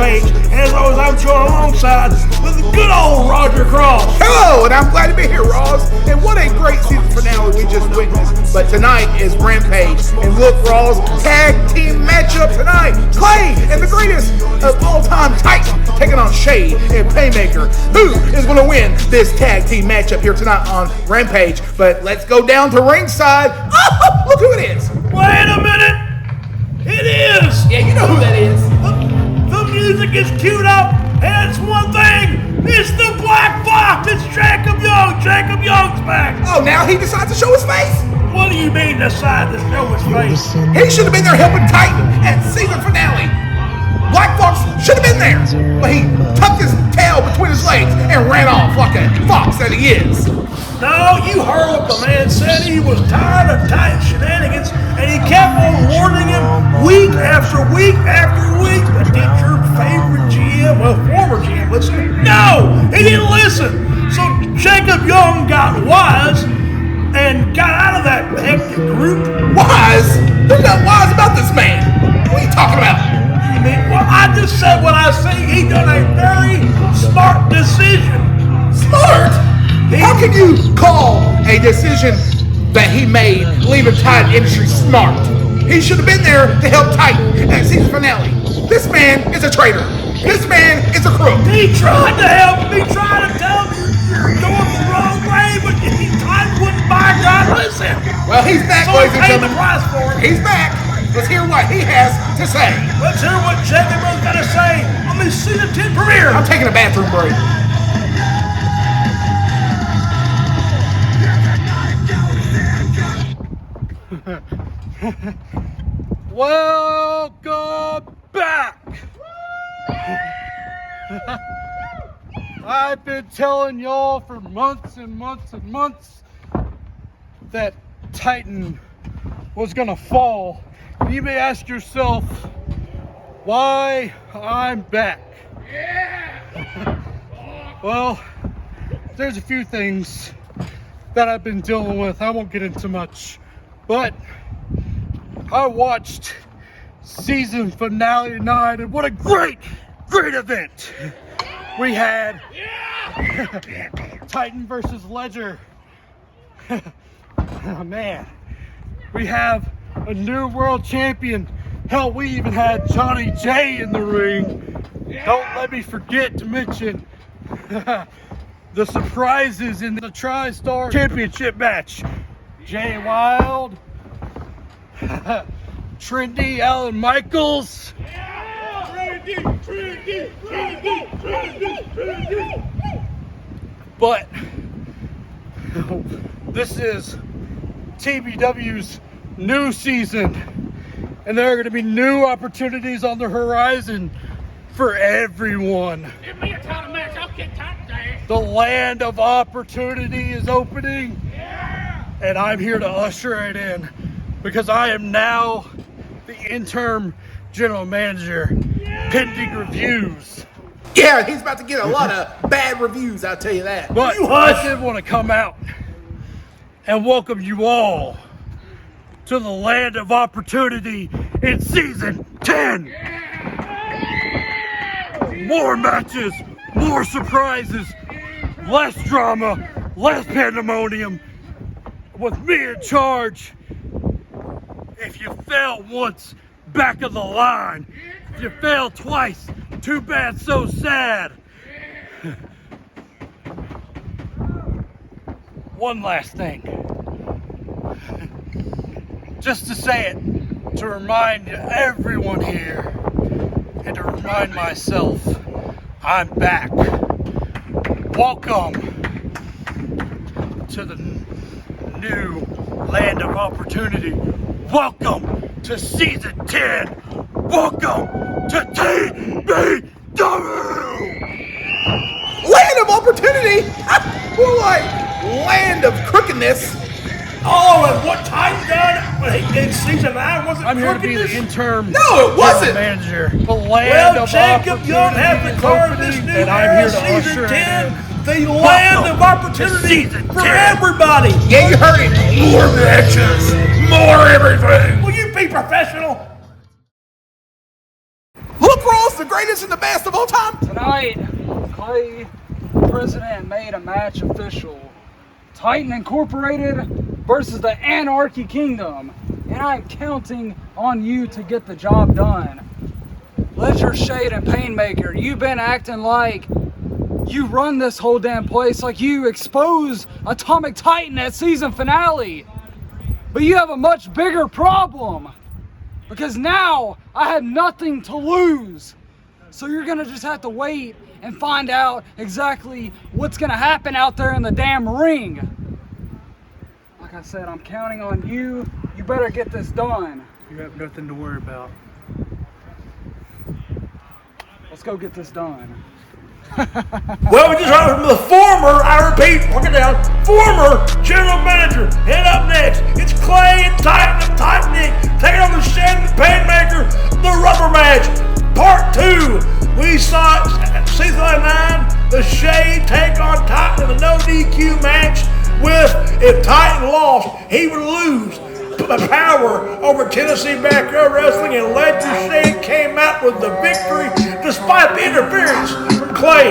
Rampage. And as always, I'm joined alongside with the good old Roger Cross. Hello, and I'm glad to be here, Ross. And what a great season finale we just witnessed. But tonight is Rampage. And look, Ross, tag team matchup tonight. Clay and the greatest of all time Titan taking on Shade and Painmaker. Who is going to win this tag team matchup here tonight on Rampage? But let's go down to ringside. Oh, look who it is. Wait a minute. It is. Yeah, you know who that is. The music is queued up, and it's one thing. It's the Black Fox. It's Jacob Young. Jacob Young's back. Oh, now he decides to show his face? What do you mean decide to show his face? He should have been there helping Titan at season finale. Black Fox should have been there, but he tucked his tail between his legs and ran off like a fox that he is. No, you heard what the man said. He was tired of Titan shenanigans, and he kept on warning him week after week after week. But did your favorite GM, well, former GM, listen? No, he didn't listen. So Jacob Young got wise and got out of that hectic group. Wise? Who's not wise about this man? What are you talking about? Well, I just said what I say. He done a very smart decision. Smart? How can you call a decision that he made leaving Titan Industry smart? He should have been there to help Titan at season finale. This man is a traitor. This man is a crook. He tried to help me, tried to tell me you're going the wrong way, but Titan wouldn't buy God listen. Well, he's back, So ladies and pay the gentlemen. price for it. He's back. Let's hear what he has to say. Let's hear what Jacob Young's got to say on this season 10 premiere. I'm taking a bathroom break. Welcome back! I've been telling y'all for months and months and months that Titan was gonna fall. And you may ask yourself why I'm back. Well, there's a few things that I've been dealing with. I won't get into much, but I watched season finale night, and what a great event we had. Titan versus Ledger. Oh man, we have a new world champion. Hell, we even had Johnny J in the ring. Don't let me forget to mention the surprises in the Tri-Star Championship match. Jay Wild, Trendy, Alan Michaels. But this is TBW's new season, and there are going to be new opportunities on the horizon for everyone. Give me a title match. I'll get Titan there. The land of opportunity is opening, and I'm here to usher it in because I am now the interim general manager, pending reviews. Yeah, he's about to get a lot of bad reviews, I'll tell you that. But I did want to come out and welcome you all to the land of opportunity in season 10. More matches, more surprises, less drama, less pandemonium, with me in charge. If you fail once, back of the line. If you fail twice, too bad, so sad. One last thing. Just to say it, to remind everyone here, and to remind myself, I'm back. Welcome to the new land of opportunity. Welcome to season 10. Welcome to TBW. Land of opportunity? More like land of crookedness. Oh, and what Titan done in season 9 wasn't I'm here to be the crookedness? interim No, it wasn't. manager. The land Well, of Jacob opportunity Young has is declared this opening, new and I'm era, here to season usher 10, it the land of opportunity season for 10. everybody. Yeah, you heard it. More matches. More everything. Will you be professional? Look, Ross, the greatest and the best of all time? Tonight, Clay, president, made a match official. Titan Incorporated versus the Anarchy Kingdom. And I'm counting on you to get the job done. Ledger, Shade, and Painmaker, you've been acting like you run this whole damn place, like you expose Atomic Titan at season finale. But you have a much bigger problem. Because now I have nothing to lose. So you're gonna just have to wait and find out exactly what's gonna happen out there in the damn ring. Like I said, I'm counting on you. You better get this done. You have nothing to worry about. Let's go get this done. Well, we just heard from the former, I repeat, mark it down, former general manager. And up next, it's Clay and Titan and Titan Inc. taking on the Shade and Painmaker, the rubber match, part 2. We saw at season 9, the Shade take on Titan in a no DQ match with, if Titan lost, he would lose the power over Tennessee Backyard Wrestling, and Ledger Shade came out with the victory despite the interference from Clay.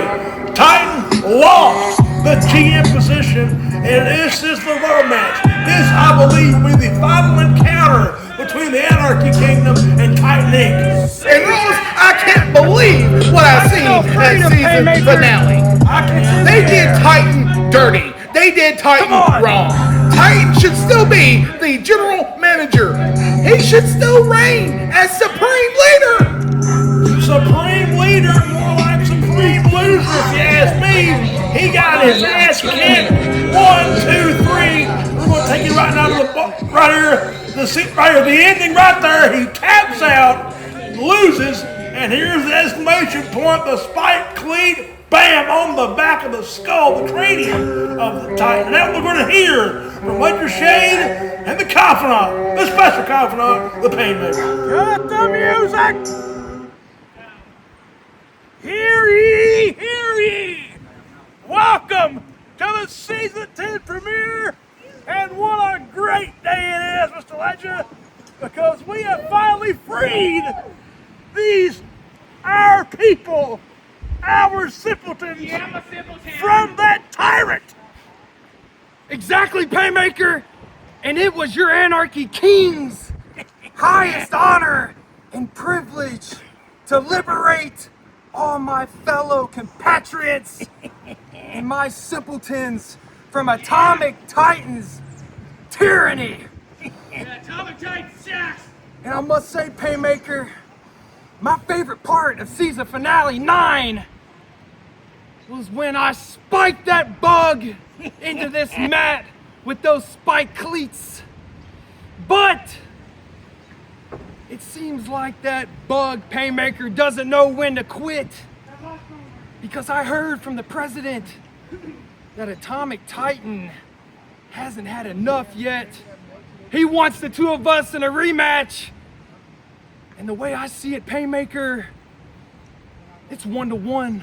Titan lost the GM position, and this is the rubber match. This, I believe, will be the final encounter between the Anarchy Kingdom and Titan Inc. And Rose, I can't believe what I've seen at season finale. They did Titan dirty. They did Titan wrong. Titan should still be the general manager. He should still reign as supreme leader. Supreme leader, more like supreme loser, if you ask me. He got his ass kicked. 1, 2, 3. We're going to take you right now to the right here, the ending right there. He taps out, loses, and here's the exclamation point, the spike cleat. Bam! On the back of the skull, the cranium of the Titan. Now we're going to hear from Ledger Shade and the confidant, the special confidant, the Painmaker. Cut the music! Hear ye, hear ye! Welcome to the season 10 premiere, and what a great day it is, Mr. Ledger, because we have finally freed our people, our simpletons, from that tyrant. Exactly, Painmaker, and it was your Anarchy King's highest honor and privilege to liberate all my fellow compatriots and my simpletons from Atomic Titan's tyranny. Atomic Titan sucks. And I must say, Painmaker, my favorite part of season finale 9 was when I spiked that bug into this mat with those spike cleats. But it seems like that bug, Painmaker, doesn't know when to quit. Because I heard from the president that Atomic Titan hasn't had enough yet. He wants the two of us in a rematch. And the way I see it, Painmaker, it's 1-1.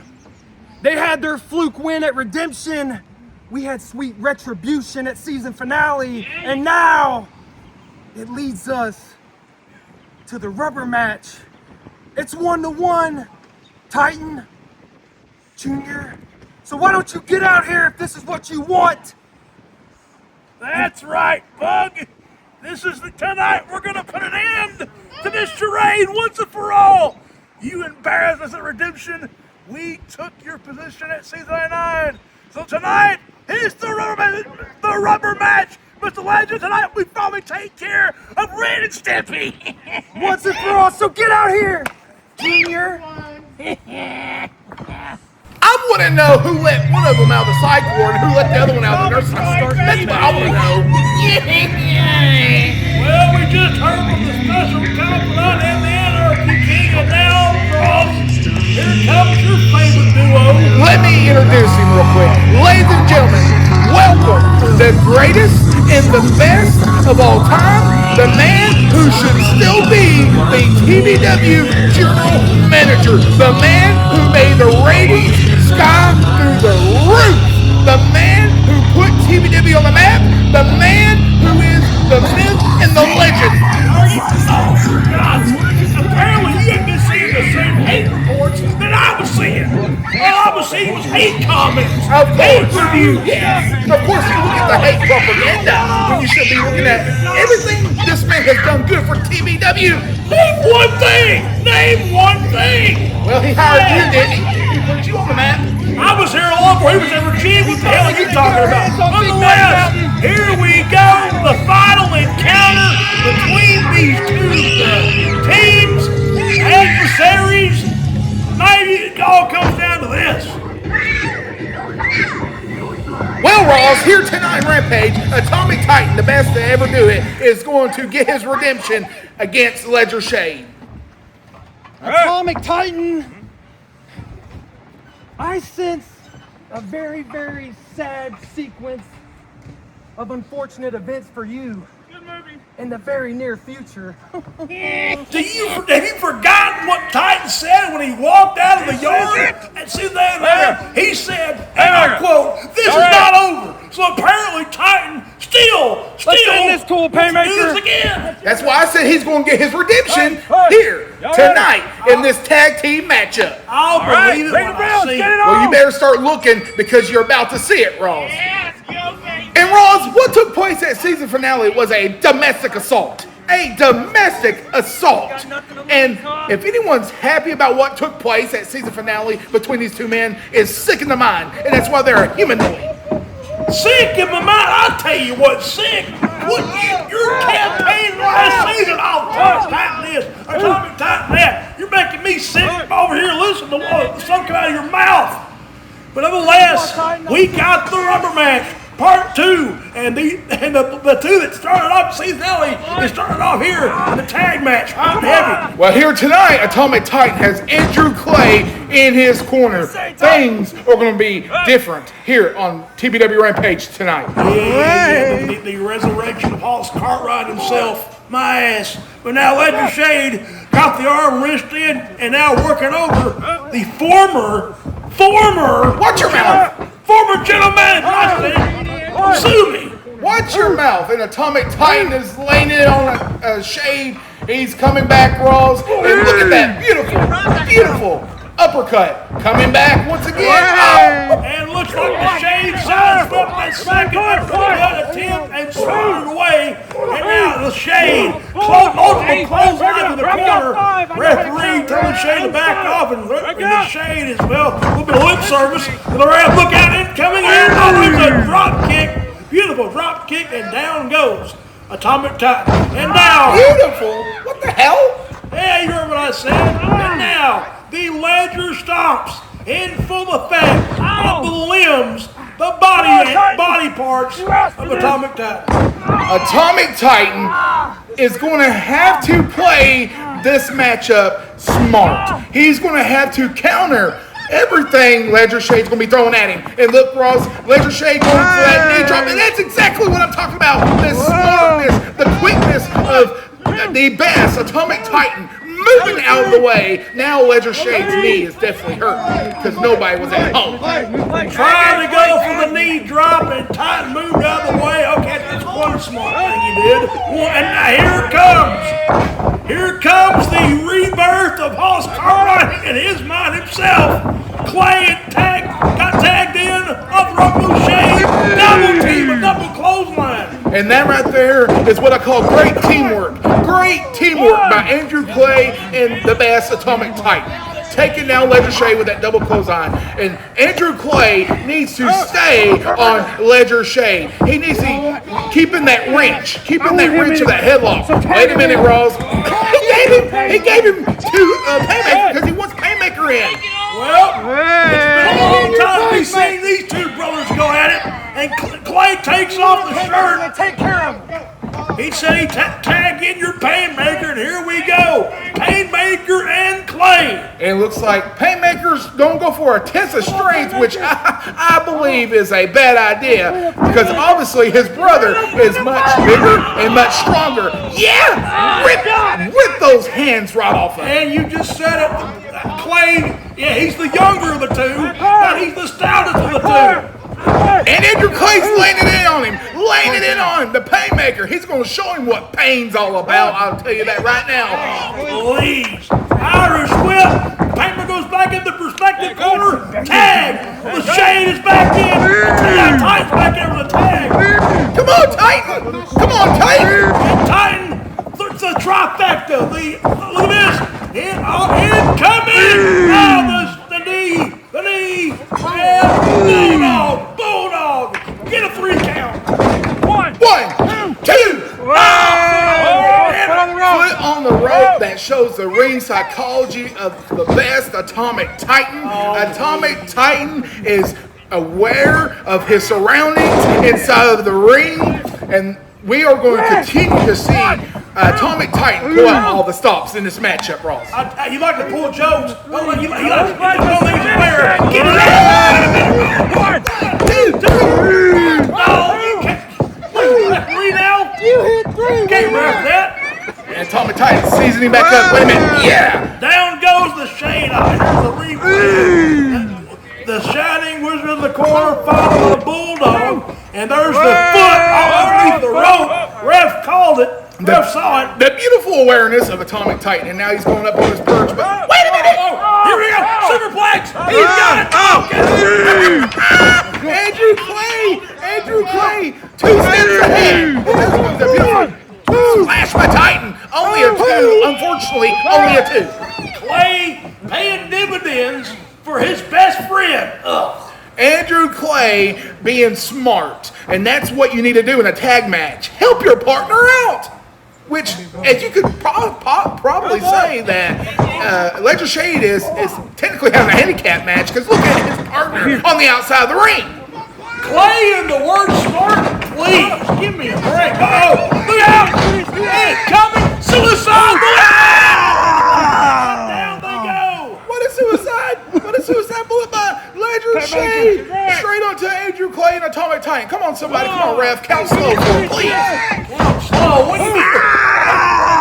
They had their fluke win at Redemption. We had sweet retribution at season finale. And now it leads us to the rubber match. It's 1-1, Titan, Junior. So why don't you get out here if this is what you want? That's right, Bug. Tonight we're gonna put an end to this charade once and for all. You embarrassed us at Redemption. We took your position at season 9. So tonight is the rubber match. Mr. Legend, tonight we finally take care of Ren and Stimpy. Once and for all, so get out here, Junior. I want to know who let one of them out of the psych ward and who let the other one out of the nursing home. That's what I want to know. Well, we just heard from the special confidant and the Anarchy King, and now, Ross, here comes your favorite duo. Let me introduce him real quick. Ladies and gentlemen, welcome the greatest and the best of all time, the man who should still be the TBW General Manager, the man who made the ratings sky through the roof, the man who put TBW on the map, the man who is the myth and the legend. Oh, God. Apparently, you ain't been seeing the same hate report hate comments, Of hate course. reviews. Yes. Of course, you look at the hate propaganda when you should be looking at everything this man has done good for TBW. Name one thing. Name one thing. Well, he hired you, didn't he? He put you on the map. I was here long before he was ever G. What the hell are you talking about? Nonetheless, here we go. The final encounter between these two teams, adversaries. Maybe it all comes down to this. Well, Ross, here tonight, Rampage, Atomic Titan, the best to ever do it, is going to get his redemption against Ledger Shade. Atomic Titan! I sense a very, very sad sequence of unfortunate events for you in the very near future. Have you forgotten what Titan said when he walked out of the yard? And see that he said, and I quote, "This is not over." So apparently Titan still end this cool, wants to do Painmaker. this again. That's why I said he's going to get his redemption here tonight in this tag team matchup. I'll believe it when I see it. Well, you better start looking because you're about to see it, Ross. And Ross, what took place at season finale was a domestic assault. A domestic assault. And if anyone's happy about what took place at season finale between these two men, is sick in the mind. And that's why they're a humanoid. Sick in my mind. I'll tell you what's sick. What your campaign last season? Oh, Titan this, Atomic Titan that. You're making me sick over here listening to something come out of your mouth. But nevertheless, we got the rubber match. Part 2, and the two that started off season finale, they started off here in the tag match, hot and heavy. Well, here tonight, Atomic Titan has Andrew Clay in his corner. Things are going to be different here on TBW Rampage tonight. The resurrection of Hoss Cartwright himself, my ass. But now Ledger Shade got the arm wrist in, and now working over the former, Watch your mouth! former general manager. Sue me. Watch your mouth. And Atomic Titan is laying it on a Shade. He's coming back, Ross. And look at that beautiful uppercut. Coming back once again. And looks like the Shade sidestepped that second uppercut attempt and swung it away. And now the Shade, multiple clotheslines in the corner. Referee telling Shade to back off, and the Shade is, well, a little bit of lip service. And the ref, look out, it coming in. Oh, it's a drop kick. Beautiful drop kick, and down goes Atomic Titan. And now, Beautiful. What the hell? yeah, you heard what I said. And now, the Ledger stomps in full effect of the limbs, the body parts of Atomic Titan. Atomic Titan is going to have to play this matchup smart. He's going to have to counter everything Ledger Shade's going to be throwing at him. And look, Ross, Ledger Shade going for that knee drop. And that's exactly what I'm talking about. The smartness, the quickness of the best Atomic Titan moving out of the way. Now Ledger Shade's knee is definitely hurt because nobody was at home. Trying to go for the knee drop, and Titan moved out of the way. Okay, that's one smart thing he did. And now here it comes. Here comes the rebirth of Hoss Cartwright in his mind himself. Clay got tagged in, up Rumble Shade, double team, a double clothesline. And that right there is what I call great teamwork. Great teamwork by Andrew Clay and the best Atomic Titan. Taking down Ledger Shade with that double clothesline. And Andrew Clay needs to stay on Ledger Shade. He needs to keep in that wrench. Keep in that wrench of that headlock. Wait a minute, Ross. He gave him to Painmaker because he wants Painmaker in. Well, it's been a long time we've seen these two brothers go at it, and Clay takes off the shirt. Take care of him. He said he tag in your Painmaker, and here we go. Painmaker and Clay. And it looks like Painmaker's going to go for a test of strength, which I believe is a bad idea because obviously his brother is much bigger and much stronger. Yeah! Rip those hands right off of him. And you just said it. Clay, yeah, he's the younger of the two, but he's the stoutest of the two. And Andrew Clay's laying it in on him. Laying it in on him. The Painmaker. He's going to show him what pain's all about. I'll tell you that right now. Please. Irish whip. Painmaker goes back in the perspective corner. Tag. The Shade is back in. Titan's back in with a tag. Come on, Titan. Come on, Titan. And Titan. It's a trifecta. Look at this. Incoming. Now the knee. The knee. And Bulldog. Get a 3 count. One, two. Foot on the rope that shows the ring psychology of the best Atomic Titan. Atomic Titan is aware of his surroundings inside of the ring, and we are going to continue to see Atomic Titan pull out all the stops in this matchup, Ross. You like to pull jokes. You like to pull things aware. Get it out. 1, 2, 3. No, you can't. 3 now? You hit 3. Can't ref that. And Atomic Titan seasoning back up. Wait a minute. Yeah. Down goes the Shade. Here's the replay. The Shining Wizard in the corner, followed by the Bulldog. And there's the foot underneath the rope. Ref called it. Ref saw it. The beautiful awareness of Atomic Titan. And now he's going up on his perch. But wait a minute. Here we go. Superplex. He's got it. Andrew Clay. 2 steps ahead. This was a beautiful splash by Titan. Only a 2. Unfortunately, only a 2. Clay paying dividends for his best friend. Andrew Clay being smart. And that's what you need to do in a tag match. Help your partner out. Which, as you could probably say that Ledger Shade is technically having a handicap match, because look at his partner on the outside of the ring. Clay and the word smart, please give me a break. Look out! Incoming suicide! Down they go. What a suicide bullet by Ledger Shade. Straight onto Andrew Clay and Atomic Titan. Come on, somebody. Come on, ref. Count slow for him, please. Count slow. What do you mean?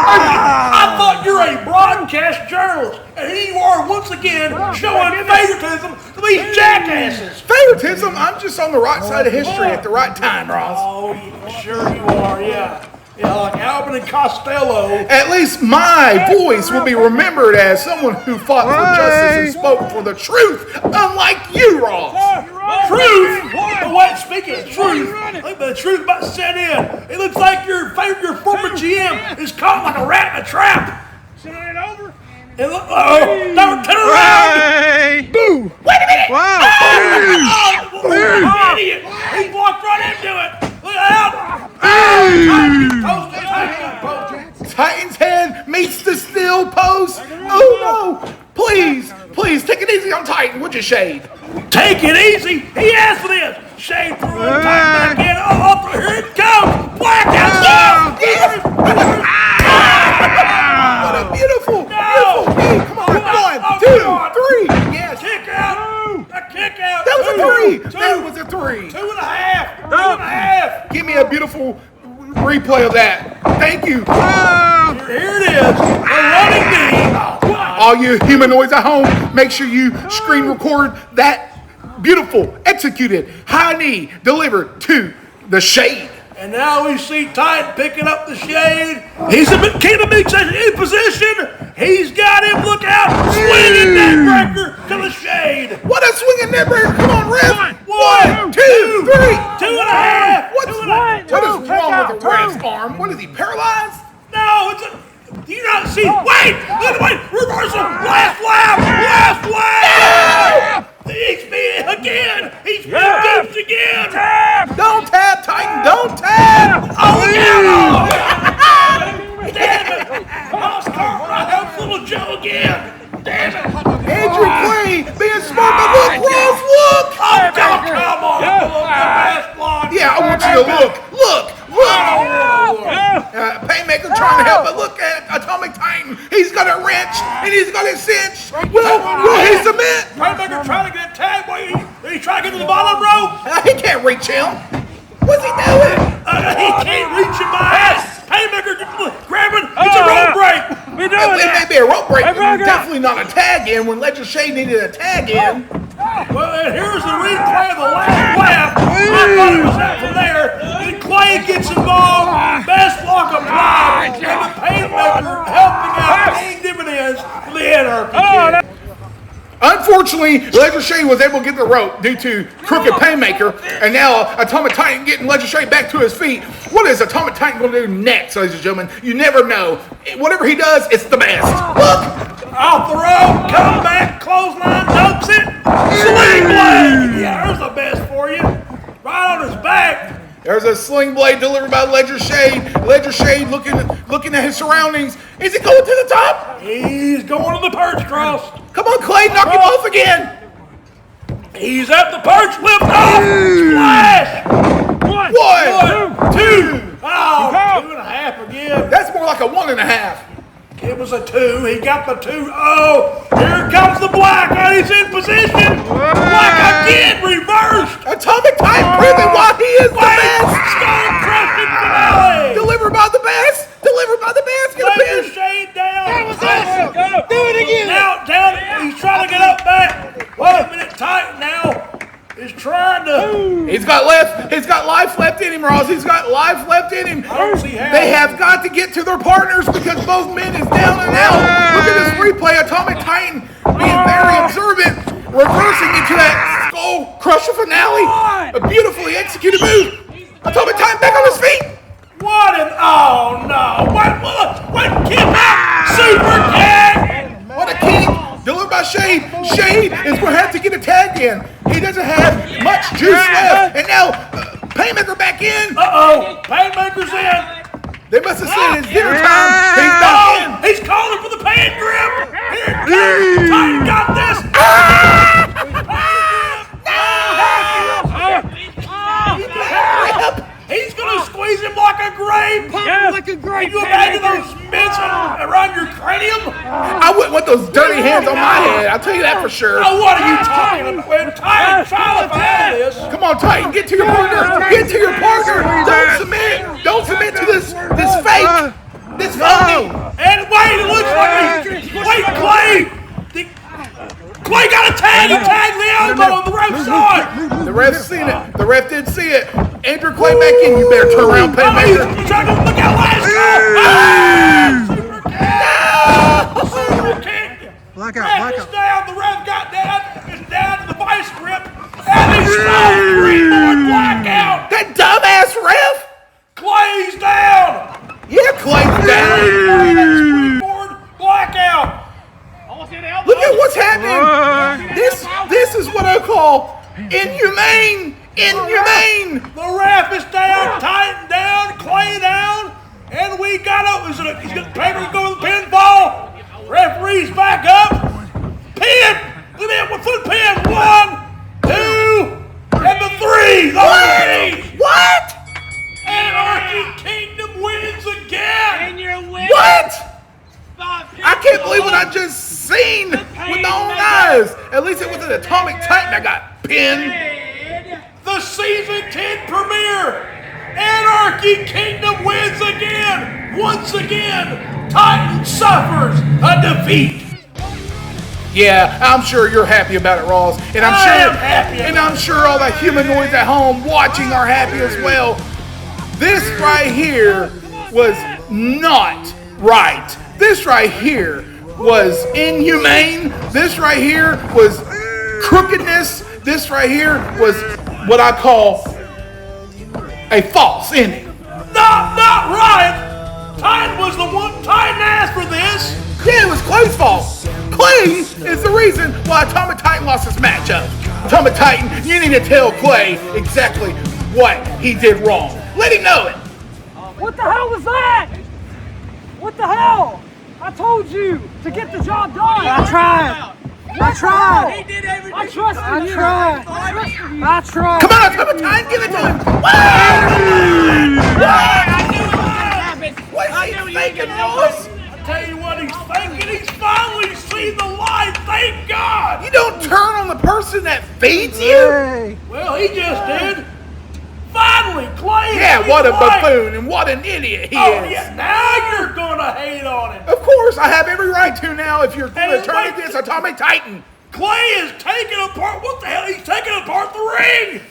I thought you're a broadcast journalist, and here you are once again showing favoritism to these jackasses. Favoritism? I'm just on the right side of history at the right time, Ross. Oh, sure you are, yeah. Yeah, like Albert and Costello. At least my voice will be remembered as someone who fought for justice and spoke for the truth, unlike you, Ross. Truth? But wait, speaking of truth, I think the truth about to set in. It looks like your former GM is caught like a rat in a trap. Is it over? Don't turn around. Boo! Wait a minute! Wow! Idiot! He walked right into it. Look out! Titan's head meets the steel post. Oh no! Please take it easy on Titan, would you, Shade? Take it easy. He asked for this. Shade threw it back in. Oh, here it comes. Blackout. Yes! What a beautiful knee. Come on. 1, 2, 3. Yes. Kick out. A kick out. That was a 3. That was a 3. 2.5. 2.5. Give me a beautiful replay of that. Thank you. Here it is. A running knee. All you humanoids at home, make sure you screen record that beautiful, executed high knee delivered to the Shade. And now we see Titan picking up the Shade. He's in position. He's got him. Look out. Swinging neck breaker to the Shade. What a swinging neck breaker. Come on, ref. 1, 2, 3. 2.5. What is wrong with the ref's arm? What is he, paralyzed? No, do you not see? Wait! Reversal! Last lap! He's being again! He's being duped again! Don't tap, Titan, don't tap! Oh, damn it! Lost Cartwright helps little Joe again! Damn it! Andrew Clay being smart, but look, Ross, look! Oh, come on! Yeah, I want you to look! Painmaker trying to help, but look at Atomic Titan. He's got a wrench and he's got a cinch. Will he submit? Painmaker trying to get a tag. Did he try to get to the bottom rope? He can't reach him. What's he doing? He can't reach him by ass. Painmaker grabbing. It's a rope break. It may be a rope break, but definitely not a tag in when Ledger Shade needed a tag in. Well, and here's the replay of the last lap. I thought it was that from there. And Clay gets involved. Best block applied. And the Painmaker helping out, paying dividends for the Anarchy Kingdom. Unfortunately, Ledger Shade was able to get the rope due to crooked Painmaker, and now Atomic Titan getting Ledger Shade back to his feet. What is Atomic Titan going to do next, ladies and gentlemen? You never know. Whatever he does, it's the best. Look! Off the rope, come back, clothesline, dumps it. Sling blade! Yeah, there's the best for you. Right on his back. There's a sling blade delivered by Ledger Shade. Ledger Shade looking at his surroundings. Is he going to the top? He's going to the perch cross. Come on, Clay, knock him off again. He's at the perch, lift off. Splash! One, two. Oh, 2.5 again. That's more like a 1.5. It was a 2. He got the 2. Oh, here comes the black. And he's in position. Black again, reversed. Atomic Titan proving why he is the best. Skull crushing finale. Delivered by the best. Delivered by the best. Get a Ledger pin. Shade down. That was awesome. Do it again. Now down. He's trying to get up back. Wait a minute. Titan now is trying to. He's got life left in him, Ross. He's got life left in him. I don't see how. They have got to get to their partners because both men is down and out. Look at this replay. Atomic Titan being very observant, reversing into that skull crusher finale. A beautifully executed move. Atomic Titan back on his feet. What an. Oh no. What kick out. Super kick. What a kick. Delivered by Shade. Shade is going to have to get a tag in. He doesn't have much juice left. And now, Painmaker back in. Uh-oh. Painmaker's in. They must have said it's dinner time. He's back in. He's calling for the pan grip. Here it comes. Titan got this. He's going to squeeze him like a grape. Like a great Can you imagine those mitts around your cranium? I wouldn't want those dirty hands on my head. I'll tell you that for sure. Oh, what are you talking about? Titan, try to find this. Come on, Titan, get to your partner. Get to your partner. Don't submit. Don't submit to this fake. This phony. And wait, it looks like wait, Clay. Clay got a tag. He tagged the elbow on the ref saw it. The ref's seen it. The ref did see it. Andrew Clay back in. You better turn around, Painmaker. He's trying to look out last call. Super kick. Ref is down. The ref got down. It's down to the vice grip. And he's still greenboard blackout. That dumbass ref. Clay's down. Yeah, Clay's down. Greenboard blackout. Look at what's happening. This is what I call inhumane. Inhumane. The ref is down. Titan down. Clay down. And we got up. He's going to go with the pinfall. Referee's back up. Pin. Look at that. 1 foot pin. 1, 2, and the 3. What? Anarchy Kingdom wins again. And you're winning. What? I can't believe what I just seen with my own eyes. At least it was an Atomic Titan that got pinned. The season 10 premiere. Anarchy Kingdom wins again. Once again, Titan suffers a defeat. Yeah, I'm sure you're happy about it, Ross. And I'm sure all the humanoids at home watching are happy as well. This right here was not right. This right here was inhumane. This right here was crookedness. This right here was what I call a false ending. Not right. Titan was the one. Titan asked for this. Yeah, it was Clay's fault. Clay is the reason why Atomic Titan lost his matchup. Atomic Titan, you need to tell Clay exactly what he did wrong. Let him know it. What the hell was that? What the hell? I told you to get the job done. I tried. He did everything. I trusted you. I tried. Come on, Atomic Titan, give it to him. What is he thinking, Ross? I tell you what, he's thinking. He's finally seen the light. Thank God. You don't turn on the person that feeds you. Well, he just did. Finally, Clay. Yeah, what a buffoon and what an idiot he is. Yeah, now you're gonna hate on him. Of course, I have every right to now if you're going to turn against Atomic Titan. Clay is taking apart. What the hell? He's taking apart the ring.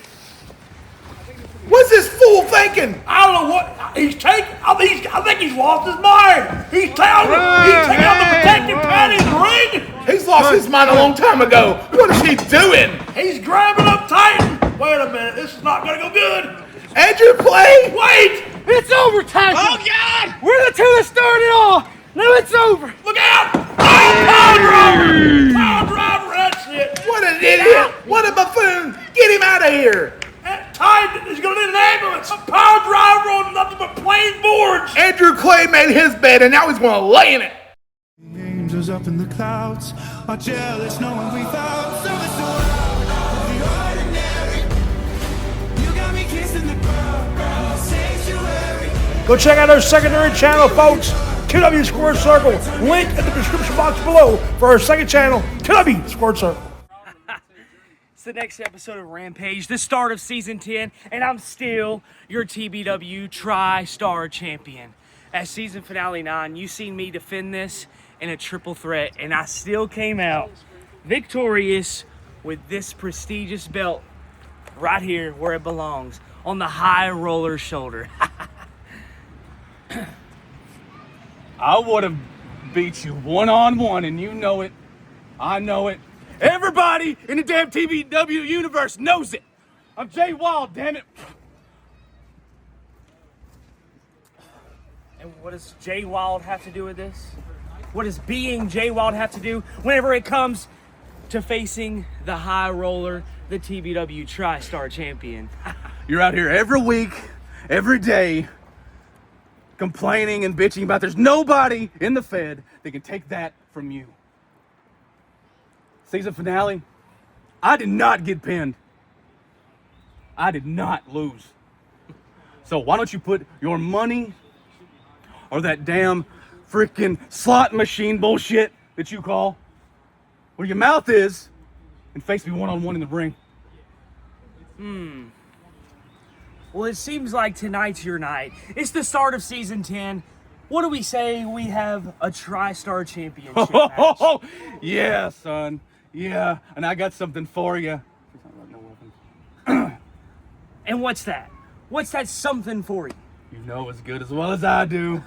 What's this fool thinking? I don't know what he's taking. I think he's lost his mind. He's taking out the protective padding in the ring. He's lost his mind a long time ago. What is he doing? He's grabbing up Titan. Wait a minute. This is not going to go good. Andrew Clay? Wait. It's over, Titan. Oh, God. We're the two that started it all. Now it's over. Look out. Oh, power driver. Power driver. That's it. What an idiot. What a buffoon. Get him out of here. That Titan is going to need an ambulance. A power driver on nothing but plain boards. Andrew Clay made his bed and now he's going to lay in it. Angels up in the clouds are jealous knowing we found so it's the world of the ordinary. You got me kissing the brown sanctuary. Go check out our secondary channel, folks. TBW Squared Circle. Link in the description box below for our second channel, TBW Squared Circle. It's the next episode of Rampage, the start of Season 10, and I'm still your TBW Tri-Star Champion. At Season Finale 9, you've seen me defend this in a triple threat, and I still came out victorious with this prestigious belt right here where it belongs, on the high roller shoulder. I would have beat you one-on-one, and you know it. I know it. Everybody in the damn TBW Universe knows it. I'm Jay Wild, damn it. And what does Jay Wild have to do with this? What does being Jay Wild have to do whenever it comes to facing the high roller, the TBW Tri-Star Champion? You're out here every week, every day, complaining and bitching about there's nobody in the Fed that can take that from you. Season finale, I did not get pinned. I did not lose. So why don't you put your money or that damn freaking slot machine bullshit that you call where your mouth is and face me one-on-one in the ring. Well, it seems like tonight's your night. It's the start of Season 10. What do we say? We have a Tri-Star Championship match. Yeah, son. Yeah, and I got something for you. And what's that? What's that something for you? You know as good as well as I do.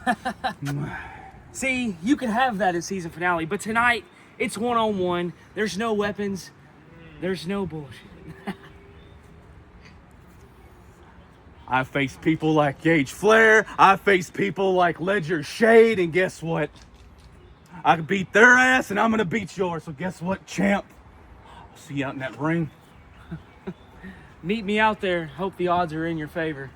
See, you can have that at Season Finale, but tonight, it's one-on-one. There's no weapons. There's no bullshit. I face people like Gage Flair. I face people like Ledger Shade, and guess what? I can beat their ass, and I'm gonna beat yours. So guess what, champ? I'll see you out in that ring. Meet me out there. Hope the odds are in your favor.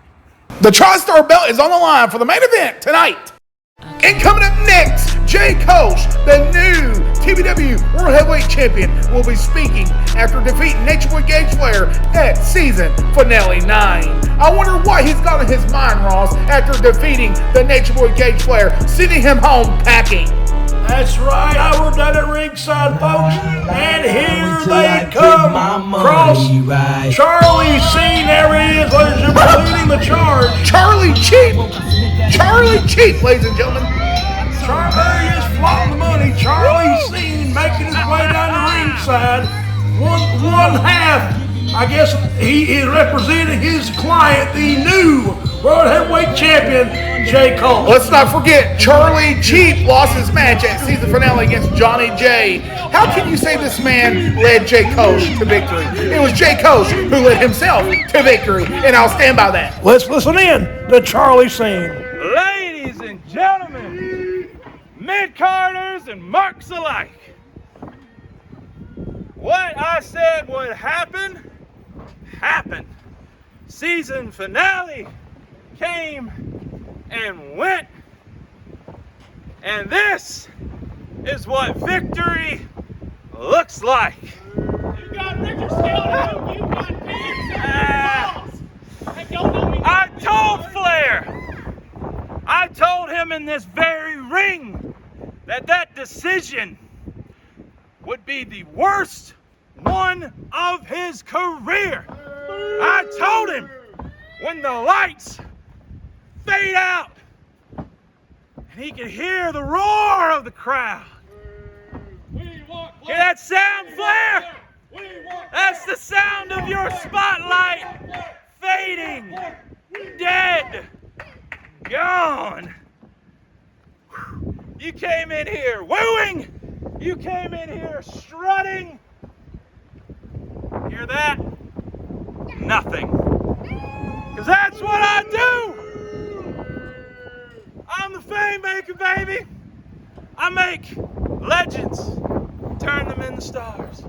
The Tri-Star belt is on the line for the main event tonight. And coming up next, Jay Kolsch, the new TBW World Heavyweight Champion, will be speaking after defeating Nature Boy Gage Flair at Season Finale 9. I wonder why he's got in his mind, Ross, after defeating the Nature Boy Gage Flair, sending him home packing. That's right. We're down at ringside, folks. And here they come. Cross Charlie C. There he is, ladies and gentlemen, leading the charge. Charlie Cheap, ladies and gentlemen. Charlie is flopping the money. Charlie C. making his way down the ringside. One half. I guess he is representing his client, the new World Heavyweight Champion, Jay Kolsch. Let's not forget, Charlie Cheap lost his match at Season Finale against Johnny J. How can you say this man led Jay Kolsch to victory? It was Jay Kolsch who led himself to victory, and I'll stand by that. Let's listen in to Charlie scene. Ladies and gentlemen, mid-carders and marks alike, what I said would happen, happened. Season finale came and went, and this is what victory looks like. You got Richard Skeleton, you got pants and balls. I told Flair, I told him in this very ring that decision would be the worst one of his career. I told him when the lights fade out and he could hear the roar of the crowd, We want Hear that sound, Flair? That's the sound of your spotlight fading, dead, gone. You came in here wooing. You came in here strutting. Hear that? Nothing. Because that's what I do. I'm the Painmaker, baby. I make legends, turn them into stars.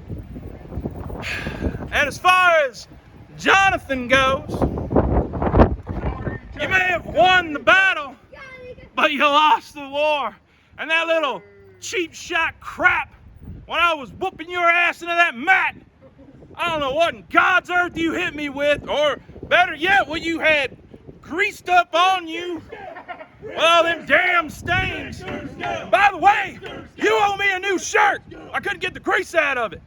And as far as Jonathan goes, you may have won the battle, but you lost the war. And that little cheap shot crap, when I was whooping your ass into that mat, I don't know what in God's earth you hit me with, or better yet, what you had greased up on you. Well, them damn stains. And by the way, you owe me a new shirt. I couldn't get the grease out of it.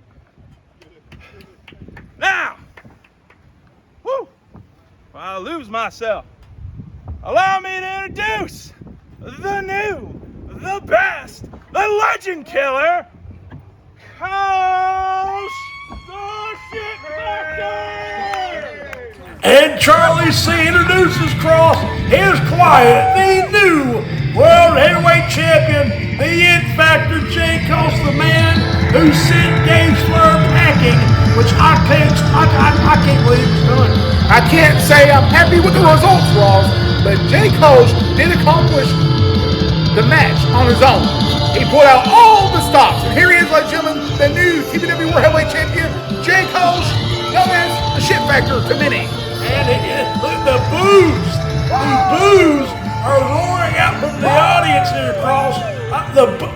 Now, whew, I lose myself. Allow me to introduce the new, the best, the legend killer, Kolsch the Shitmaker! And Charlie C introduces Cross, his client, the new World Heavyweight Champion, the It Factor, Jay Kolsch, the man who sent Gage Flair packing, which I can't believe he's done. I can't say I'm happy with the results, Ross, but Jay Kolsch did accomplish the match on his own. He pulled out all the stops, and here he is, ladies and gentlemen, the new TBW World Heavyweight Champion, Jay Kolsch, known as the Shit Factor to many. And look, the boos are roaring out from the audience here, Cross.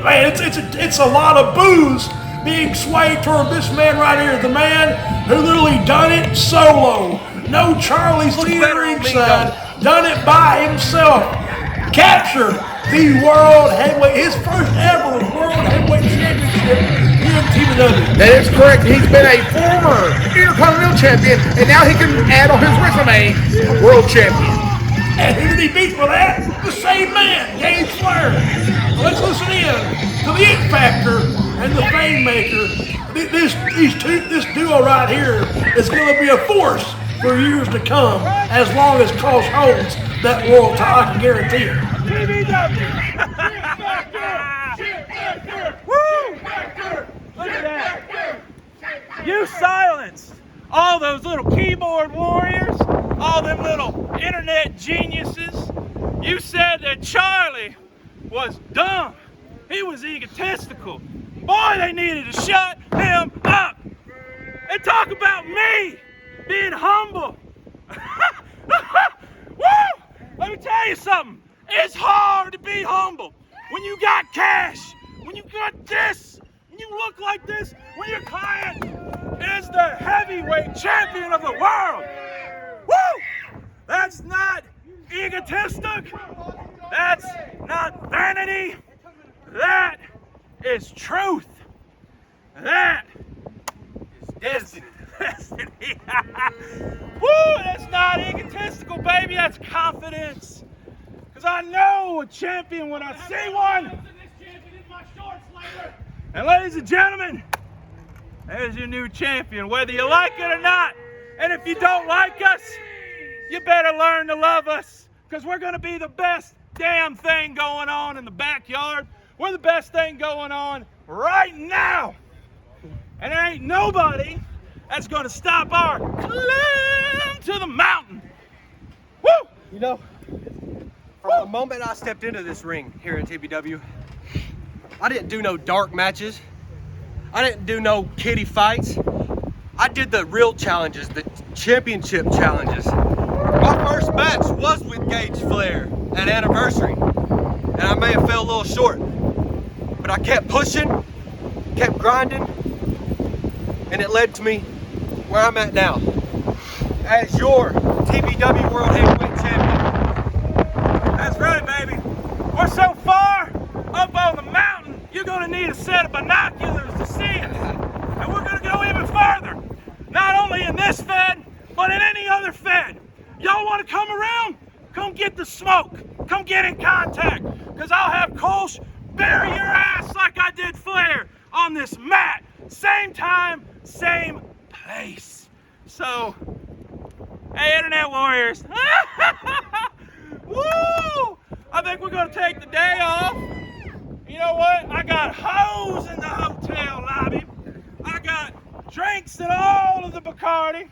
Man, it's a lot of boos being swayed toward this man right here, the man who literally done it solo. No Charlie's leader inside, done it by himself. Captured the World Heavyweight, his first ever World Heavyweight Championship here in TBW. That is correct. He's been a former Intercontinental Champion, and now he can add on his resume, World Champion. And who did he beat for that? The same man, Gage Flair. Let's listen in to the It Factor and the Painmaker. This duo right here is going to be a force for years to come, as long as Kolsch holds that world title. I can guarantee it. Woo! Look at that. You silenced all those little keyboard warriors, all them little internet geniuses. You said that Charlie was dumb. He was egotistical. Boy, they needed to shut him up. And talk about me being humble. Woo! Let me tell you something. It's hard to be humble when you got cash, when you got this, when you look like this, when your client is the heavyweight champion of the world. Woo! That's not egotistic. That's not vanity. That is truth. That is destiny. Woo! That's not egotistical, baby. That's confidence. Because I know a champion when I see one. And ladies and gentlemen, there's your new champion, whether you like it or not. And if you don't like us, you better learn to love us, because we're going to be the best damn thing going on in the backyard. We're the best thing going on right now. And there ain't nobody that's going to stop our climb to the mountain. Woo! You know, from the moment I stepped into this ring here in TBW, I didn't do no dark matches. I didn't do no kiddie fights. I did the real challenges, the championship challenges. My first match was with Gage Flair at Anniversary, and I may have fell a little short, but I kept pushing, kept grinding, and it led to me where I'm at now, as your TBW World Heavyweight Champion. That's right, baby. We're so far up on the mountain, you're gonna need a set of binoculars to see us. And we're gonna go even further. Not only in this fed, but in any other fed. Y'all wanna come around? Come get the smoke. Come get in contact. Cause I'll have Kolsch bury your ass like I did Flair on this mat. same time, same place. So, hey, Internet Warriors. Woo! I think we're gonna take the day off. You know what? I got hoes in the hotel lobby. I got drinks and all of the Bacardi.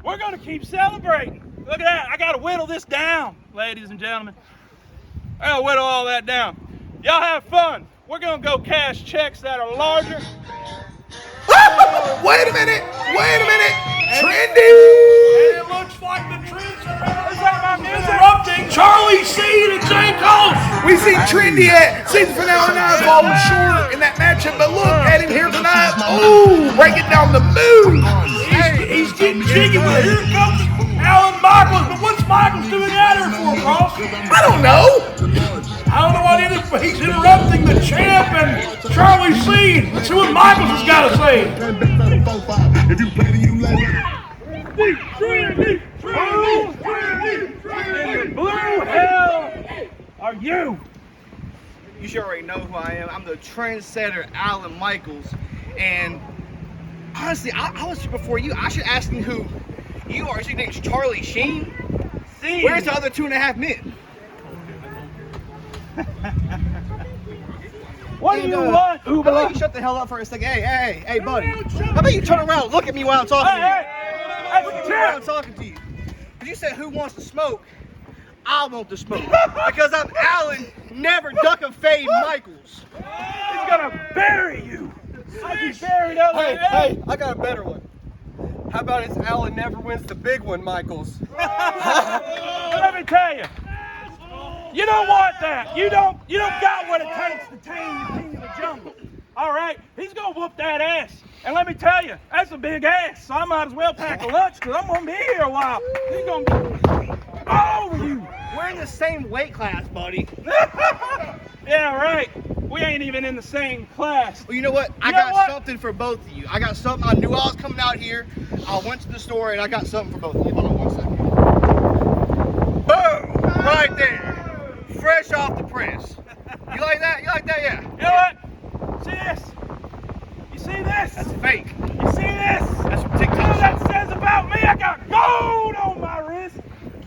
We're gonna keep celebrating. Look at that. I gotta whittle this down, ladies and gentlemen. I gotta whittle all that down. Y'all have fun. We're gonna go cash checks that are larger. Wait a minute. Trendy. And it looks like the trends are interrupting Charlie Seed and Jay Kolsch. We see Trendy at season finale 9 falling short in that matchup, but look at him here tonight. Ooh, breaking down the moves. He's getting jiggy with it. Here comes Alan Michaels. But what's Michaels doing out here for, Ross? I don't know. I don't know what it is, but he's interrupting the champ and Charlie Seed. Let's see what Michaels has got to say. Blue hell are you? You should already know who I am. I'm the trendsetter, Alan Michaels. And honestly, I was here before you. I should ask you who you are. Is your name's Charlie Sheen? Where's the other 2.5 men? What do you want, How about you shut the hell up for a second? Hey, buddy. How about you turn around and look at me while I'm talking to you? Look at me while I'm talking to you. Because you said who wants to smoke? I want to smoke. Because I'm Alan, never duck and fade Michaels. He's gonna bury you. Like he buried other. Hey, I got a better one. How about it's Alan never wins the big one, Michaels? Let me tell you, you don't want that. You don't got what it takes to tame the king of the jungle. All right, he's gonna whoop that ass. And let me tell you, that's a big ass. So I might as well pack a lunch because I'm gonna be here a while. He's gonna be all over you. We're in the same weight class, buddy. Yeah, right. We ain't even in the same class. Well, you know what? I got something for both of you. I got something. I knew I was coming out here. I went to the store and I got something for both of you. Hold on 1 second. Boom! Right there. Fresh off the press. You like that? You like that? Yeah. You know what? See this? You see this? That's fake. You see this? That's from You know TikTok. what that says about me? I got gold on my wrist,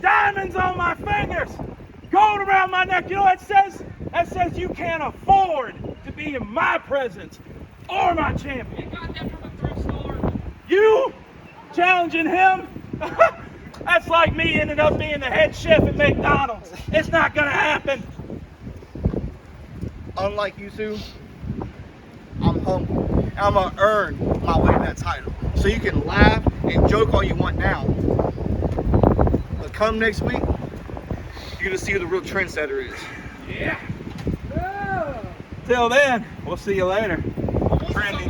diamonds on my fingers, gold around my neck. You know what it says? That says you can't afford to be in my presence or my champion. You got that from a thrift store. You challenging him? That's like me ending up being the head chef at McDonald's. It's not gonna happen. Unlike you two, I'm humble. And I'm gonna earn my way to that title. So you can laugh and joke all you want now. But come next week, you're gonna see who the real trendsetter is. Yeah. Till then, we'll see you later. Trendy.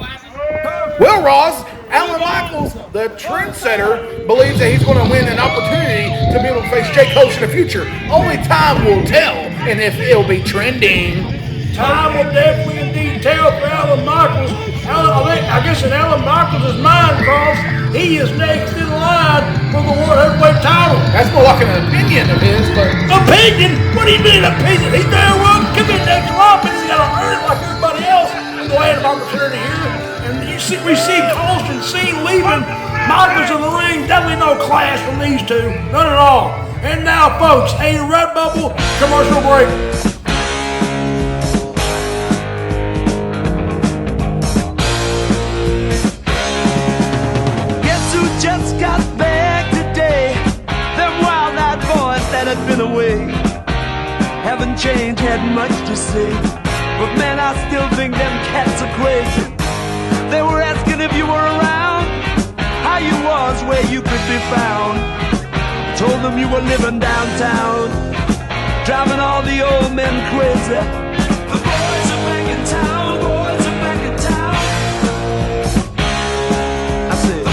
Well, Ross, Alan Michaels, the trendsetter, believes that he's going to win an opportunity to be able to face Jay Kolsch in the future. Only time will tell, and if it'll be trending. Time will definitely indeed tell for Alan Michaels. I guess in Alan Michaels' mind, Cross, he is next in line for the World Heavyweight title. That's more like an opinion of his, but... Opinion? What do you mean opinion? He very well could be next up, and he's got to earn it like everybody else in the land of opportunity here. And we see Kolsch and Seed leaving. Michaels in the ring, definitely no clash from these two. None at all. And now, folks, a Redbubble commercial break. Just got back today. Them wild-eyed boys that had been away haven't changed, had much to say. But man, I still think them cats are crazy. They were asking if you were around, how you was, where you could be found. Told them you were living downtown, driving all the old men crazy. The boys are back in town, boys are back in town. I said,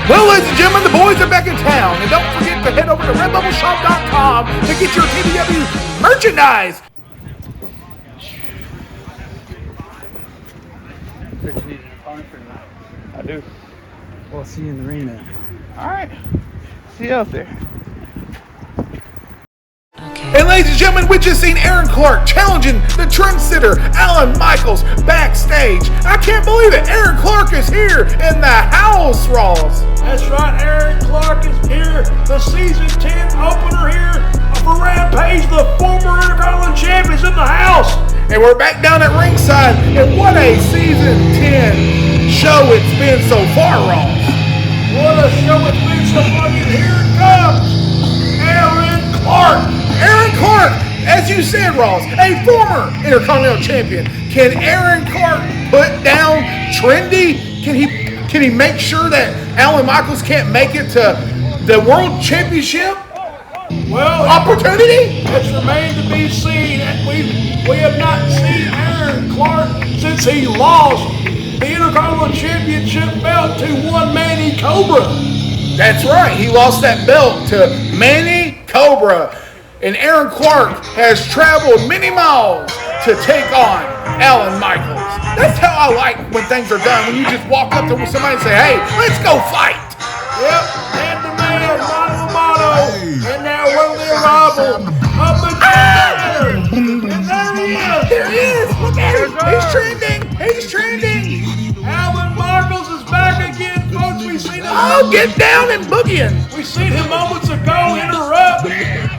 Well, ladies and gentlemen, the boys are back in town. And don't forget to head over to redbubbleshop.com to get your TBW merchandise. opponent for tonight? I do. We'll see you in the ring then. All right. See you out there. And ladies and gentlemen, we just seen Aaron Clark challenging the trendsetter Alan Michaels backstage. I can't believe it. Aaron Clark is here in the house, Ross. That's right, Aaron Clark is here. The season 10 opener here for Rampage. The former Intercontinental Champion is in the house. And we're back down at ringside. And what a season 10 show it's been so far, Ross. What a show it's been so far. And here it comes. Aaron Clark. Aaron Clark, as you said, Ross, a former Intercontinental Champion. Can Aaron Clark put down Trendy? Can he make sure that Alan Michaels can't make it to the World Championship? Well, opportunity? It's remained to be seen. We have not seen Aaron Clark since he lost the Intercontinental Championship belt to one Manny Cobra. That's right. He lost that belt to Manny Cobra. And Aaron Clark has traveled many miles to take on Alan Michaels. That's how I like when things are done. When you just walk up to somebody and say, hey, let's go fight. Yep, and the man, mano. And now one of the arrival of the trendsetter. And there he is. There he is. Look at him. He's trending. He's trending. Alan Michaels is back again, folks. We seen him. Oh, get down and boogieing. We seen him moments ago interrupt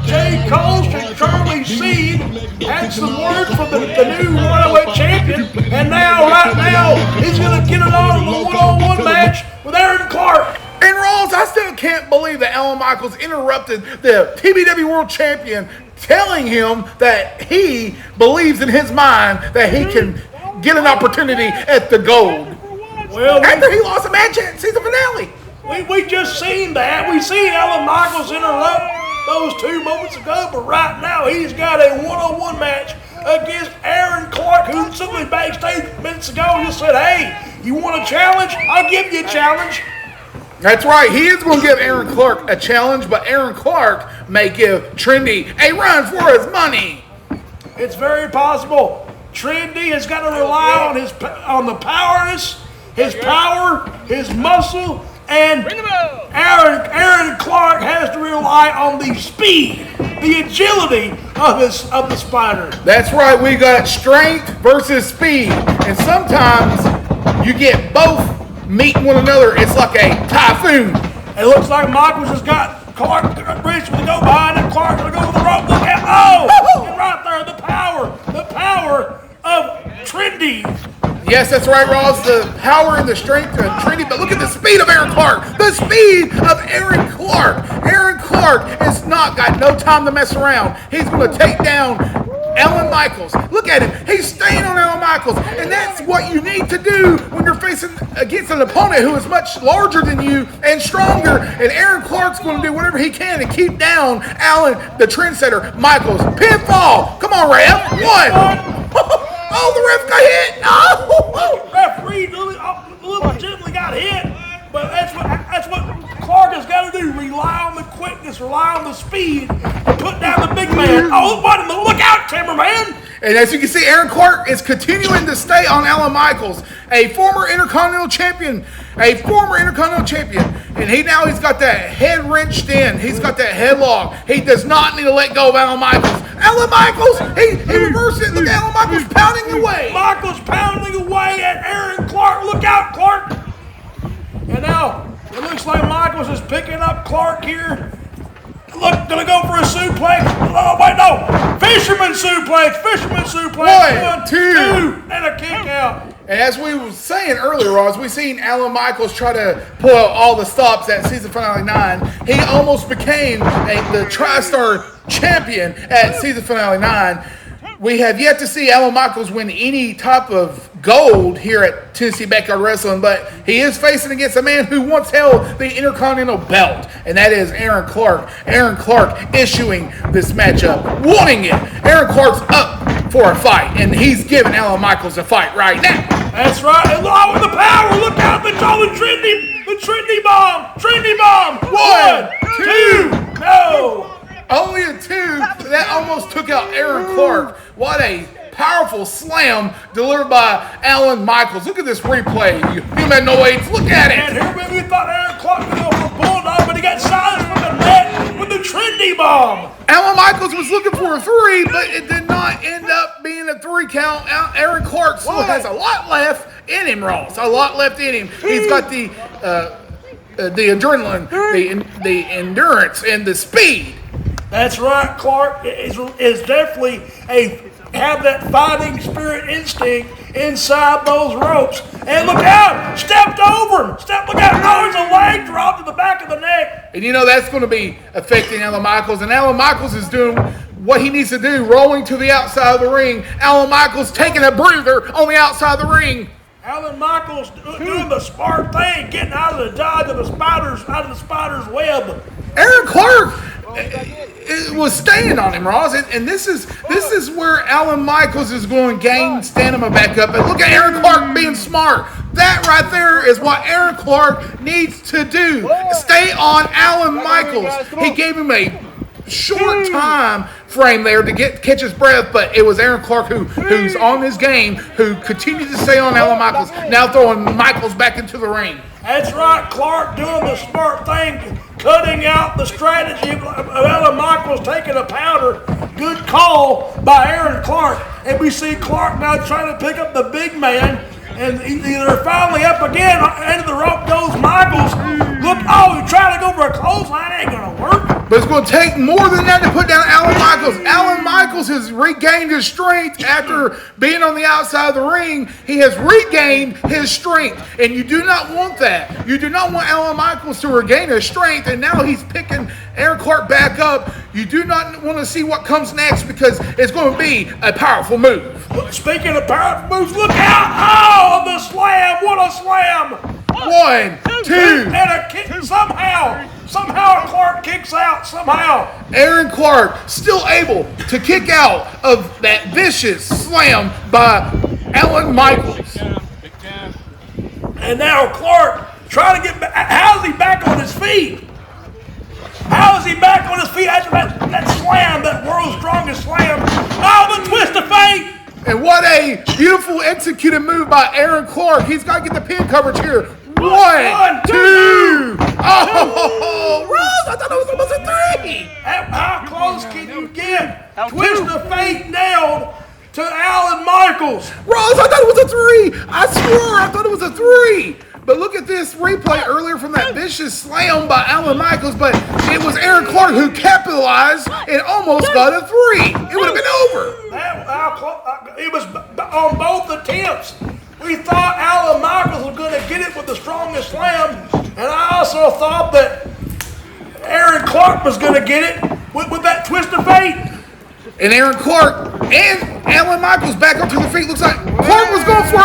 Jay Kolsch and Charlie Seed. Had some words from the new Heavyweight Champion. And now, right now, he's going to get it on in the one-on-one match with Aaron Clark. And Rawls, I still can't believe that Alan Michaels interrupted the TBW World Champion, telling him that he believes in his mind that he can get an opportunity at the gold. Well, after he lost a match at season finale. We just seen that. We seen Alan Michaels interrupt those 2 moments ago, but right now he's got a one-on-one match against Aaron Clark, who simply backstage minutes ago just said, hey, you want a challenge? I'll give you a challenge. That's right. He is going to give Aaron Clark a challenge, but Aaron Clark may give Trendy a run for his money. It's very possible. Trendy has got to rely on the powerness, his power, his muscle, and Aaron Clark has to rely on the speed, the agility of the Spider. That's right. We got strength versus speed, and sometimes you get both meeting one another. It's like a typhoon. It looks like Michaels has got Clark ready to go behind him. Clark's going to go to the rope. Look at and right there, the power of Trendy. Yes, that's right, Ross. The power and the strength of Trendy, but look at the speed of Aaron Clark. The speed of Aaron Clark. Aaron Clark has not got no time to mess around. He's going to take down Alan Michaels. Look at him. He's staying on Alan Michaels. And that's what you need to do when you're facing against an opponent who is much larger than you and stronger. And Aaron Clark's going to do whatever he can to keep down Alan, the trendsetter, Michaels. Pinfall. Come on, ref. 1. Oh, the ref got hit. Oh. Referee legitimately got hit. But that's what Clark has got to do. Rely on the quickness, rely on the speed, and put down the big man. Oh, look out, cameraman! And as you can see, Aaron Clark is continuing to stay on Alan Michaels, a former Intercontinental Champion. And he's got that head wrenched in. He's got that headlock. He does not need to let go of Alan Michaels. Alan Michaels, he reversed it. Look at Alan Michaels pounding away. Michaels pounding away at Aaron Clark. Look out, Clark! And now, it looks like Michaels is picking up Clark here. Look, gonna go for a suplex. Oh, wait, no. Fisherman suplex. 1, 2. And a kick out. And as we were saying earlier, Ross, we seen Alan Michaels try to pull out all the stops at season finale 9. He almost became the TriStar champion at season finale 9. We have yet to see Alan Michaels win any type of gold here at Tennessee Backyard Wrestling, but he is facing against a man who once held the Intercontinental belt, and that is Aaron Clark. Aaron Clark issuing this matchup, wanting it. Aaron Clark's up for a fight, and he's giving Alan Michaels a fight right now. That's right. And with the power, look out, the Trendy bomb. 1, 2, no. Only a 2 that almost took out Aaron Clark. What a powerful slam delivered by Alan Michaels. Look at this replay, you humanoids. Look at And it. here maybe we thought Aaron Clark would go for a bulldog, but he got silenced from the net with the trendy bomb. Alan Michaels was looking for a 3, but it did not end up being a 3 count. Aaron Clark still has a lot left in him, Ross. A lot left in him. He's got the adrenaline, the endurance, and the speed. That's right, Clark is definitely have that fighting spirit instinct inside those ropes. And look out! Stepped over him! Look out! Oh, there's a leg drop to the back of the neck. And you know that's going to be affecting Alan Michaels. And Alan Michaels is doing what he needs to do, rolling to the outside of the ring. Alan Michaels taking a breather on the outside of the ring. Alan Michaels doing the smart thing, getting out of the dodge of the spider's web. Aaron Clark it was staying on him, Ross, and this is where Alan Michaels is going to gain stamina back up. And look at Aaron Clark being smart. That right there is what Aaron Clark needs to do. Stay on Alan Michaels. He gave him a short time frame there to catch his breath, but it was Aaron Clark who's on his game, who continued to stay on Alan Michaels, now throwing Michaels back into the ring. That's right, Clark doing the smart thing, cutting out the strategy of Alan Michaels taking a powder. Good call by Aaron Clark. And we see Clark now trying to pick up the big man. And they're finally up again. Into the rope goes Michaels. Look, he's trying to go for a clothesline. It ain't going to work. But it's going to take more than that to put down Alan Michaels. Alan Michaels has regained his strength after being on the outside of the ring. He has regained his strength. And you do not want that. You do not want Alan Michaels to regain his strength. And now he's picking Aaron Clark back up. You do not want to see what comes next because it's going to be a powerful move. Speaking of powerful moves, look out! Oh, the slam! What a slam! 1, 2. And a kick. Somehow Clark kicks out. Somehow. Aaron Clark still able to kick out of that vicious slam by Alan Michaels. And now Clark trying to get back. How is he back on his feet? How is he back on his feet after that slam, that world's strongest slam? Oh, the twist of fate! And what a beautiful executed move by Aaron Clark. He's got to get the pin coverage here. 1, 2. Oh, Rose, I thought it was almost a 3. How close can you get? Twist of fate nailed to Alan Michaels. Rose, I thought it was a 3. I swore I thought it was a 3. But look at this replay earlier from that vicious slam by Alan Michaels, but it was Aaron Clark who capitalized and almost got a 3. It would have been over. It was on both attempts. We thought Alan Michaels was going to get it with the strongest slam, and I also thought that Aaron Clark was going to get it with that twist of fate. And Aaron Clark and Alan Michaels back up to the feet. Looks like Clark was going for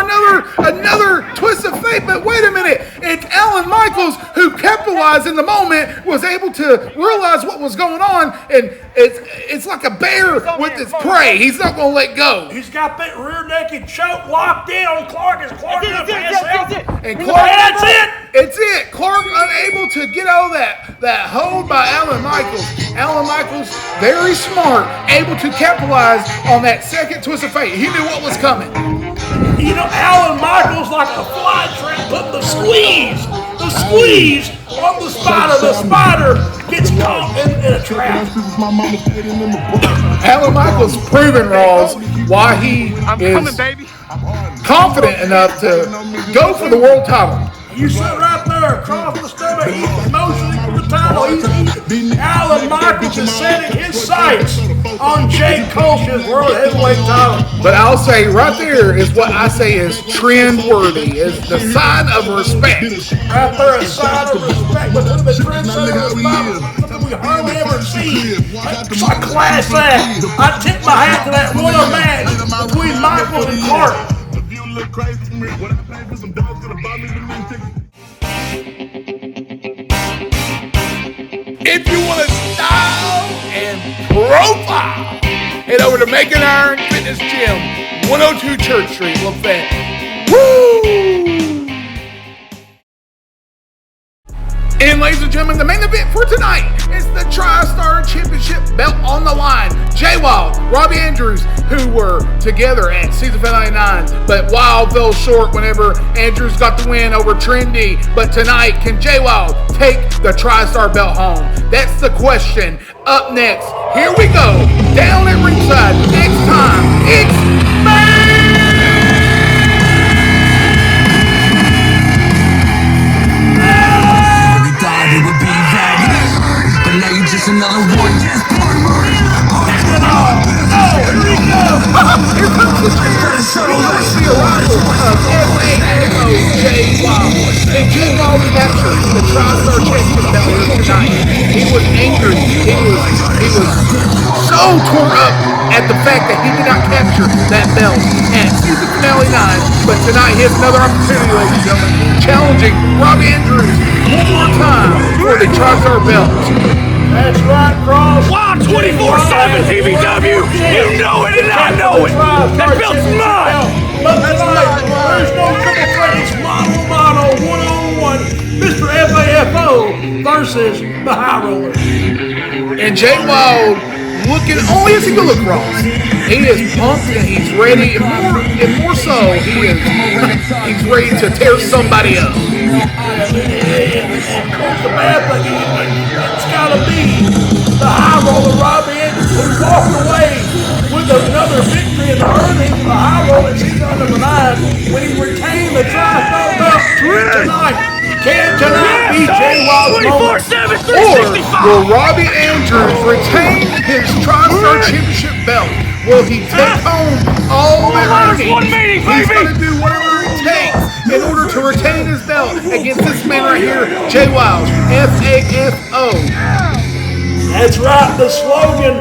another twist of fate, but wait a minute. It's Alan Michaels who capitalized in the moment, was able to realize what was going on, and it's like a bear with its prey. He's not going to let go. He's got that rear naked choke locked in on Clark. Is Clark going to pass out? And Clark, that's it. It's it. Clark unable to get out of that hold by Alan Michaels. Alan Michaels, very smart, able to capitalize on that second twist of fate. He knew what was coming. You know, Alan Michaels like a fly trap, put the squeeze on the spider. The spider gets caught in a trap. Alan Michaels proven, Ross, why he is confident enough to go for the world title. You sit right there across the stomach, he's motioning for the title. Alan Michaels is setting his sights on Jake Kolsch's World Heavyweight title. But I'll say right there is what I say is trend-worthy, is the sign of respect. Right there, a sign of respect. But look at the trendsetter of the Bible, something we hardly ever see. It's a class act. I tip my hat to that one match between Michaels and Clark. If you want to style and profile, head over to Make an Iron Fitness Gym, 102 Church Street, LaFayette. Woo! In And ladies and gentlemen, the main event for tonight is the TriStar Championship belt on the line. Jay Wild, Robbie Andrews, who were together at season finale 9, but Wild fell short whenever Andrews got the win over Trendy. But tonight, can Jay Wild take the TriStar belt home? That's the question. Up next, here we go, down at ringside. Next time, it's It would be that easy, but now you're just another one. Just put money in the pocket. Here comes the arrival of FAFO Jay Wild. And Jay Wild captured the TriStar Championship belt here tonight. He was angry. He was so tore up at the fact that he did not capture that belt at season finale 9. But tonight he has another opportunity, ladies and gentlemen, challenging Robbie Andrews one more time for the TriStar belt. That's right, Cross. Wow, 24/7 TBW. You know it and I know it. That belt's mine. But tonight, there's no triple threat. It's mono, one-on-one. Mr. FAFO versus the High Roller. And Jay Wild looking only as he can look, Ross. He is pumped and he's ready, and more so, he's ready to tear somebody up. The bad thing is, it's got to be the High Roller, Robbie Andrews, who walked away with another victory in the earnings of the High Roller in season number 9 when he retained the TriStar belt tonight. Can tonight be Jay Wild's moment? 24/7, Or 365. will Robbie Andrews retain his TriStar Championship belt? Will he take home all the earnings? One meeting, He's baby. going to do whatever it takes in order to retain his belt against this man right here, Jay Wild, FAFO. That's right, the slogan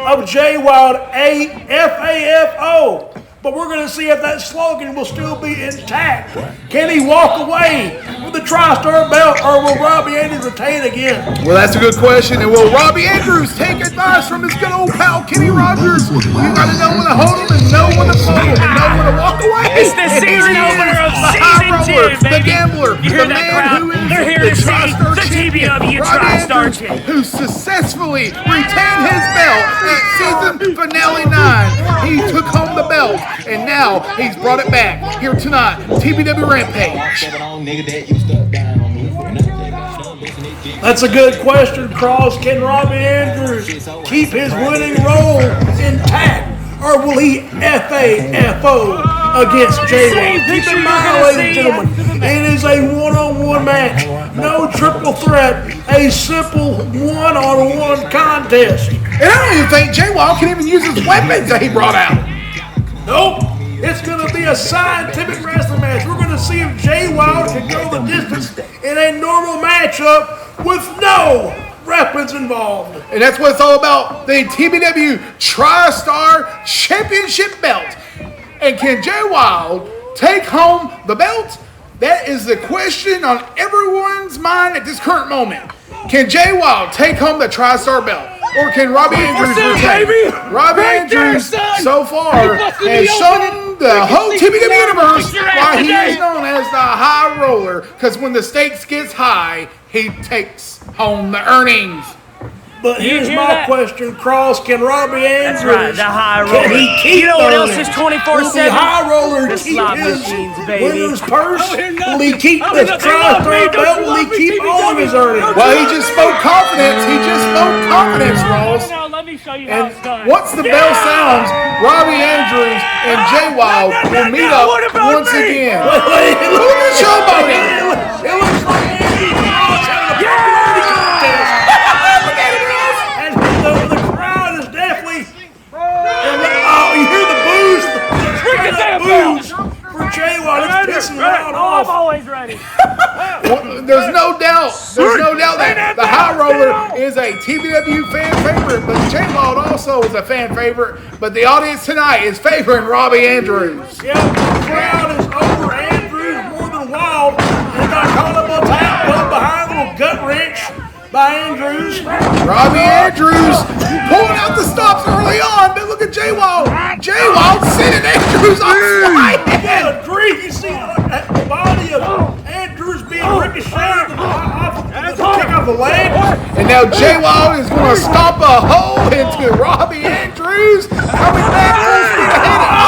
of Jay Wild, FAFO. But we're going to see if that slogan will still be intact. Can he walk away with the TriStar belt, or will Robbie Andrews retain again? Well, that's a good question. And will Robbie Andrews take advice from his good old pal, Kenny Rogers? You got to know when to hold him and know when to fold him and know when to walk away. It's the season opener of the season high roller, 10, baby. the gambler, You hear the that man crowd? who is They're here the to see TriStar the champion, TBW Robbie TriStar Andrews, champion. who successfully retained his belt at season finale 9. He took home the belt, and now he's brought it back here tonight, TBW Rampage. That's a good question, Cross. Can Robbie Andrews keep his winning role intact, or will he FAFO against Jay Wild? Keep in mind, ladies and gentlemen, it is a one-on-one match, no triple threat, a simple one-on-one contest. And I don't even think Jay Wild can even use his weapons that he brought out. Nope. It's going to be a scientific wrestling match. We're going to see if Jay Wild can go the distance in a normal matchup with no weapons involved. And that's what it's all about, the TBW TriStar Championship belt. And can Jay Wild take home the belt? That is the question on everyone's mind at this current moment. Can Jay Wild take home the TriStar belt? Or can Robbie Andrews retain? Robbie Andrews, so far, has shown the whole TBW Universe why he is known as the High Roller. Because when the stakes gets high, he takes home the earnings. But here's my question, Cross. Can Robbie Andrews, That's right, the High Roller. can he keep You know what the else earnings? is 24/7? Will the High Roller The keep slot his machines, baby. winner's purse? Will he keep Oh, the they love TriStar me. Don't belt? you Will he love me, keep all of his earnings? Well, he just spoke confidence. He just spoke confidence, Ross. No, let me show you how And it's done. once the bell sounds, Robbie Andrews and Jay Wild will meet up once again. Wait, Look at showboating. it looks like Andy Cross having a popularity contest. Look at him, Ross. And the crowd is definitely. Oh, you hear the boos? The boos for Jay Wild. It's pissing Wild I'm off. always ready. There's no doubt that the High Roller is a TBW fan favorite, but Jay Wild also is a fan favorite. But the audience tonight is favoring Robbie Andrews. Yeah, the crowd is over Andrews more than Wild. And got caught up on tap, put behind a little gut wrench by Andrews. Robbie Andrews pulling out the stops early on, but look at Jay Wild. Jay Wild sending Andrews on flight. Good grief, you see the body of Andrews being ricocheted off the kick the leg. And now Jay Wild is going to stomp a hole into Robbie Andrews. Coming back full speed ahead.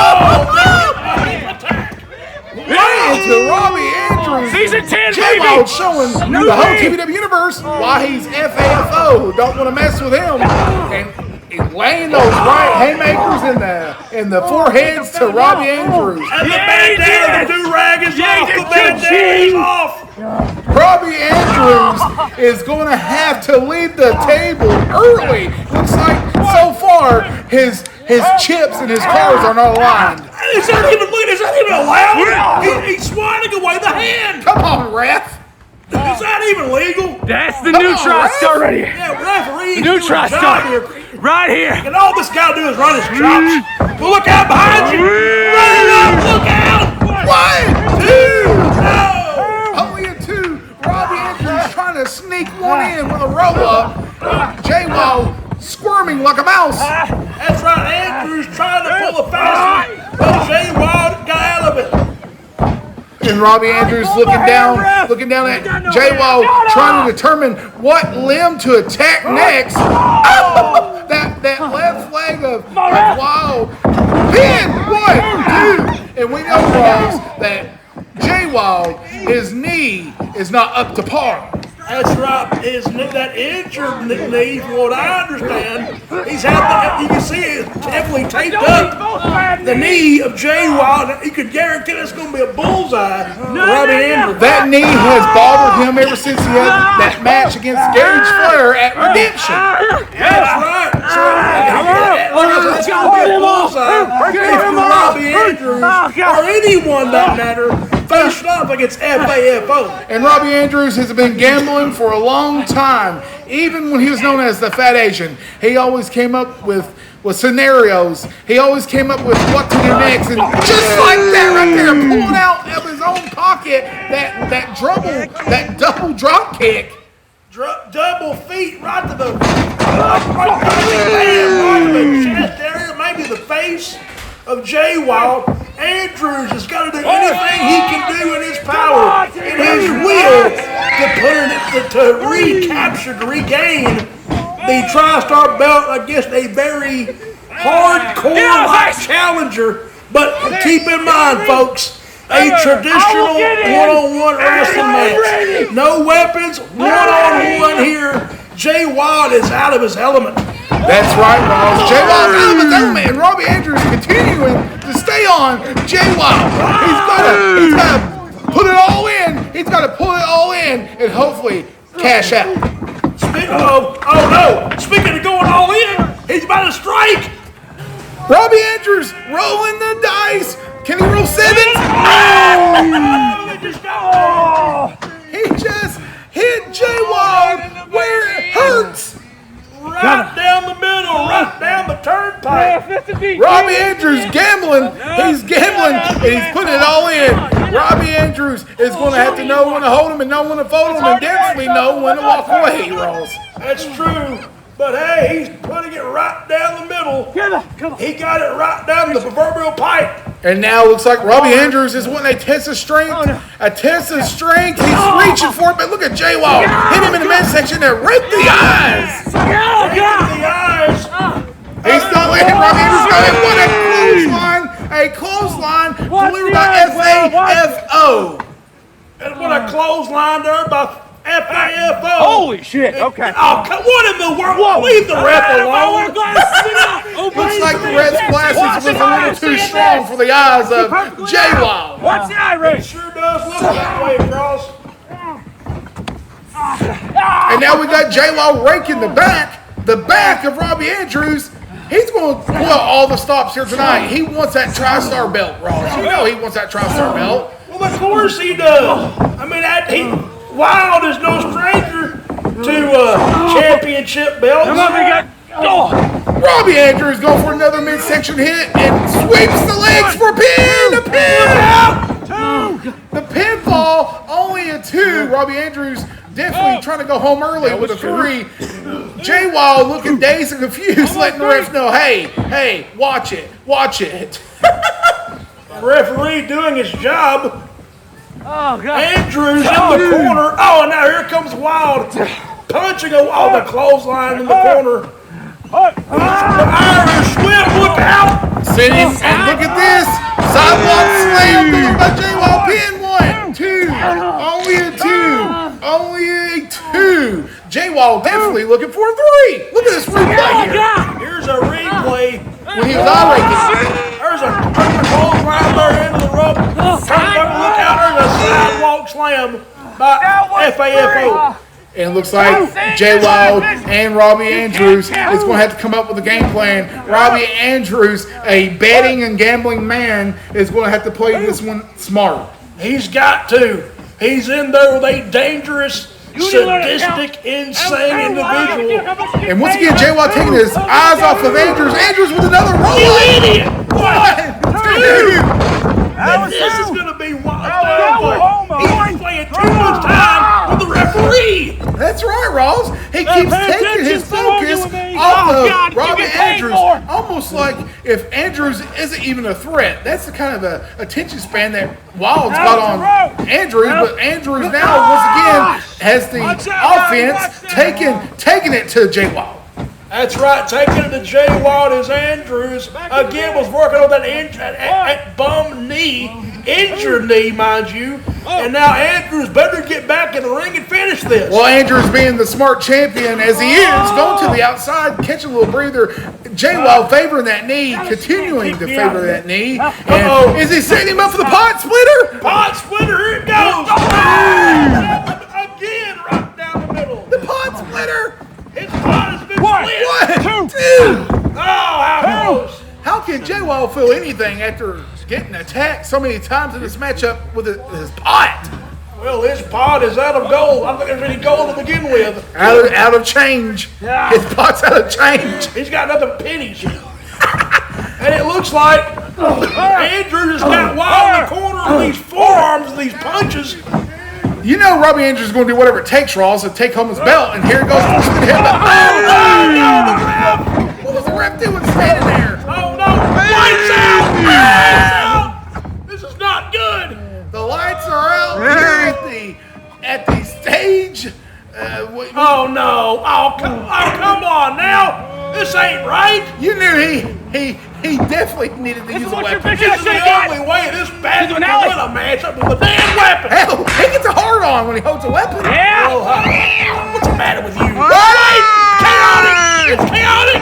Right into Robbie Andrews. Season 10, Jay baby. Wild showing the whole TBW Universe why he's FAFO. Don't want to mess with him. And he's laying those right haymakers in the foreheads to Robbie Andrews. And the bandana, the do-rag is off. The bandana is off. Robbie Andrews is going to have to leave the table early. Looks like so far his chips and his cards are not aligned. Is that even allowed? He's swatting away the hand. Come on, ref. Is that even legal? That's the new TriStar right here. Yeah, referee. The new TriStar. Right here. And all this guy do is run his chops. Well, look out behind you. Run it up. Look out. 1, 2. No. Only a 2. Robbie Andrews trying to sneak one in with a roll up. Jay Wild squirming like a mouse. That's right. Andrews trying to pull a fast one, but Jay Wild got out of it. And Robbie Andrews looking down at Jay Wild, trying to determine what limb to attack next. Oh, that left leg of Wild. Pin 1, 2, and we know that Jay Wild, his knee is not up to par. That's right. That injured knee, from what I understand, he's had you can see it heavily taped up. The knee of Jay Wild, you could guarantee that's going to be a bullseye for Robbie Andrews. That knee has bothered him ever since he had that match against Gage Flair at Redemption. That's right. So, that's going to be a bullseye if Robbie Andrews, or anyone that matter, faced off against FAFO. And Robbie Andrews has been gambling for a long time. Even when he was known as the Fat Asian, he always came up with scenarios. He always came up with what to do next. And just like that right there, pulling out of his own pocket that double drop kick. Double feet right to the chest area, maybe the face of Jay Wild. Andrews has got to do anything he can do in his power, in his will, to regain the TriStar belt against a very hardcore challenger. But keep in mind, folks, a traditional one-on-one wrestling match. No weapons, one-on-one here. Jay Wild is out of his element. That's right, Ross. Jay Wild out of his element, and Robbie Andrews continuing to stay on Jay Wild. He's got to put it all in. He's got to pull it all in and hopefully cash out. Speaking of going all in, he's about to strike. Robbie Andrews rolling the dice. Can he roll 7s? He just hit Jay Wild where it hurts. Right down the middle, right down the turnpike. Robbie Andrews gambling. He's gambling and he's putting it all in. Robbie Andrews is going to have to know when to hold him and know when to fold him and definitely know when to walk away, Ross. That's true. But hey, he's putting it right down the middle. He got it right down the proverbial pipe. And now it looks like Robbie Andrews is wanting a test of strength. A test of strength. He's reaching for it, but look at Jay Wild. Hit him in the midsection and right the eyes. Right the eyes. He's not letting Robbie Andrews go in. What a clothesline. A clothesline delivered by FAFO. And what a clothesline there by FAFO. Holy shit, okay. Oh, what in the world? Leave the ref alone. Looks like the ref's glasses was a little too strong for the eyes of Jay Wild. Watch the eye It race. sure does look that way, Cross. And now we got Jay Wild raking the back of Robbie Andrews. He's going to pull out all the stops here tonight. He wants that TriStar belt, Ross. You know he wants that TriStar belt. Well, of course he does. I mean, Wild is no stranger to championship belts. Robbie Andrews going for another midsection hit and sweeps the legs for a pin. A pin. The pinfall, only a 2. Robbie Andrews definitely trying to go home early with a 3. Jay Wild looking dazed and confused, letting the refs know, hey, watch it. The referee doing his job. Oh, God. Andrews in the corner. Oh, and now here comes Wild. punching on the clothesline in the corner. The Irish whip, look out! Sitting, and look at this. Sidewalk slam delivered by J-Wild. Pin 1, 2, only a 2, only a 2. J-Wild definitely looking for a 3. Look at this replay here. Here's a replay. When he was eye-raking. There's a clothesline there into the rope. Look out, there's a sidewalk slam by FAFO. And it looks like J-Wild and Robbie Andrews is going to have to come up with a game plan. Robbie Andrews, a betting and gambling man, is going to have to play this one smart. He's got to. He's in there with a dangerous, sadistic, insane individual. And once again, J-Wild taking his eyes off of Andrews. Andrews with another roll. You idiot! 1, 2. This is going to be wild. He's playing too much time with the referee. That's right, Ross. He keeps taking his focus off of Robbie Andrews. Almost like if Andrews isn't even a threat. That's the kind of a attention span that Wild's got on Andrews. But Andrews now, once again, has the offense taking it to J-Wild. That's right, taking it to J-Wild as Andrews again was working on that bum knee, injured knee, mind you. And now Andrews better get back in the ring and finish this. Well, Andrews being the smart champion as he is, going to the outside, catching a little breather. J-Wild favoring that knee, continuing to favor that knee. And is he setting him up for the pot splitter? Pot splitter, here it goes. Again, right down the middle. The pot splitter. His pot has been split. 1, 2. Oh, how close. How can J-Wild feel anything after getting attacked so many times in this matchup with his pot? Well, his pot is out of gold. I don't think there's any gold to begin with. Out of change. His pot's out of change. He's got nothing pennies. And it looks like Andrews has got Wild in the corner with these forearms and these punches. You know Robbie Andrews is going to do whatever it takes, Rawls, to take home his belt. And here it goes. What was the ref doing standing there? Oh, no. Lights out. Lights out. This is not good. The lights are out here at the stage. Oh, no. Oh, come on now. This ain't right. You knew he definitely needed to use a weapon. This is the only way this bastard can win a matchup with a damn weapon. Hell, he gets a hard on when he holds a weapon. Yeah. Oh, what's the matter with you? Right? Chaotic. It's chaotic.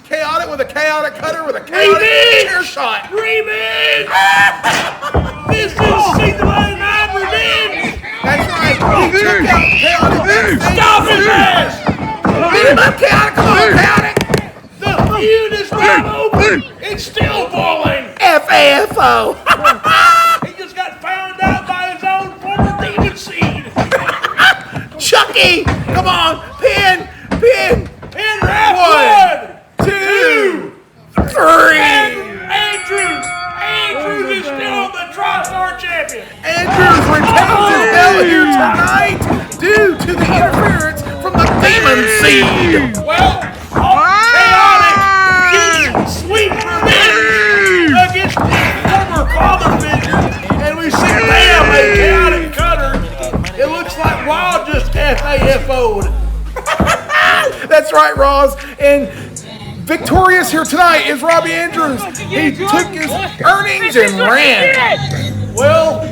Chaotic with a chaotic cutter with a chaotic chair shot. Revenge. This is season 9 revenge. That's right. He took out chaotic. Stop his ass. Beat him up, chaotic. Come on, chaotic. The feud is not open. It's still boiling. FAFO. He just got found out by his own former demon seed. Chucky, come on, pin. Pin rap. 1, 2, 3. Andrews is still the TriStar champion. Andrews retains his belt here tonight due to the interference from the demon seed. Well, chaotic gets sweet revenge against his former father figure, and we see bam, a chaotic cutter. It looks like Wild just FAFO'd. That's right, Roz. And victorious here tonight is Robbie Andrews. He took his earnings and ran. Well,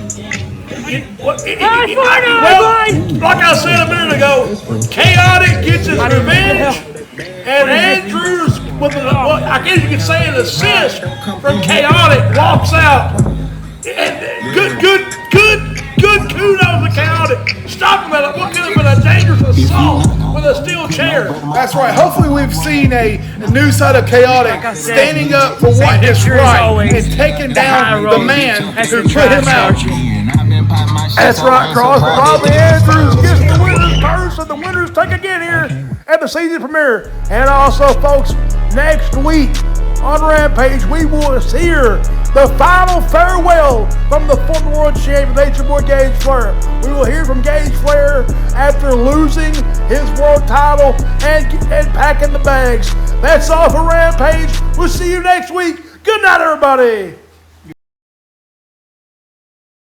like I said a minute ago, Chaotic gets his revenge, and Andrews, with I guess you could say an assist from Chaotic, walks out. And good kudos to Chaotic. Stop him at what could have been a dangerous assault with a steel chair. That's right. Hopefully we've seen a new side of Chaotic standing up for what is right and taking down the man who put him out. That's right, Cross. Robbie Andrews gets the winner's purse, and the winners take again here at the season premiere. And also, folks, next week on Rampage, we will hear the final farewell from the former world champion, Nature Boy Gage Flair. We will hear from Gage Flair after losing his world title and packing the bags. That's all for Rampage. We'll see you next week. Good night, everybody.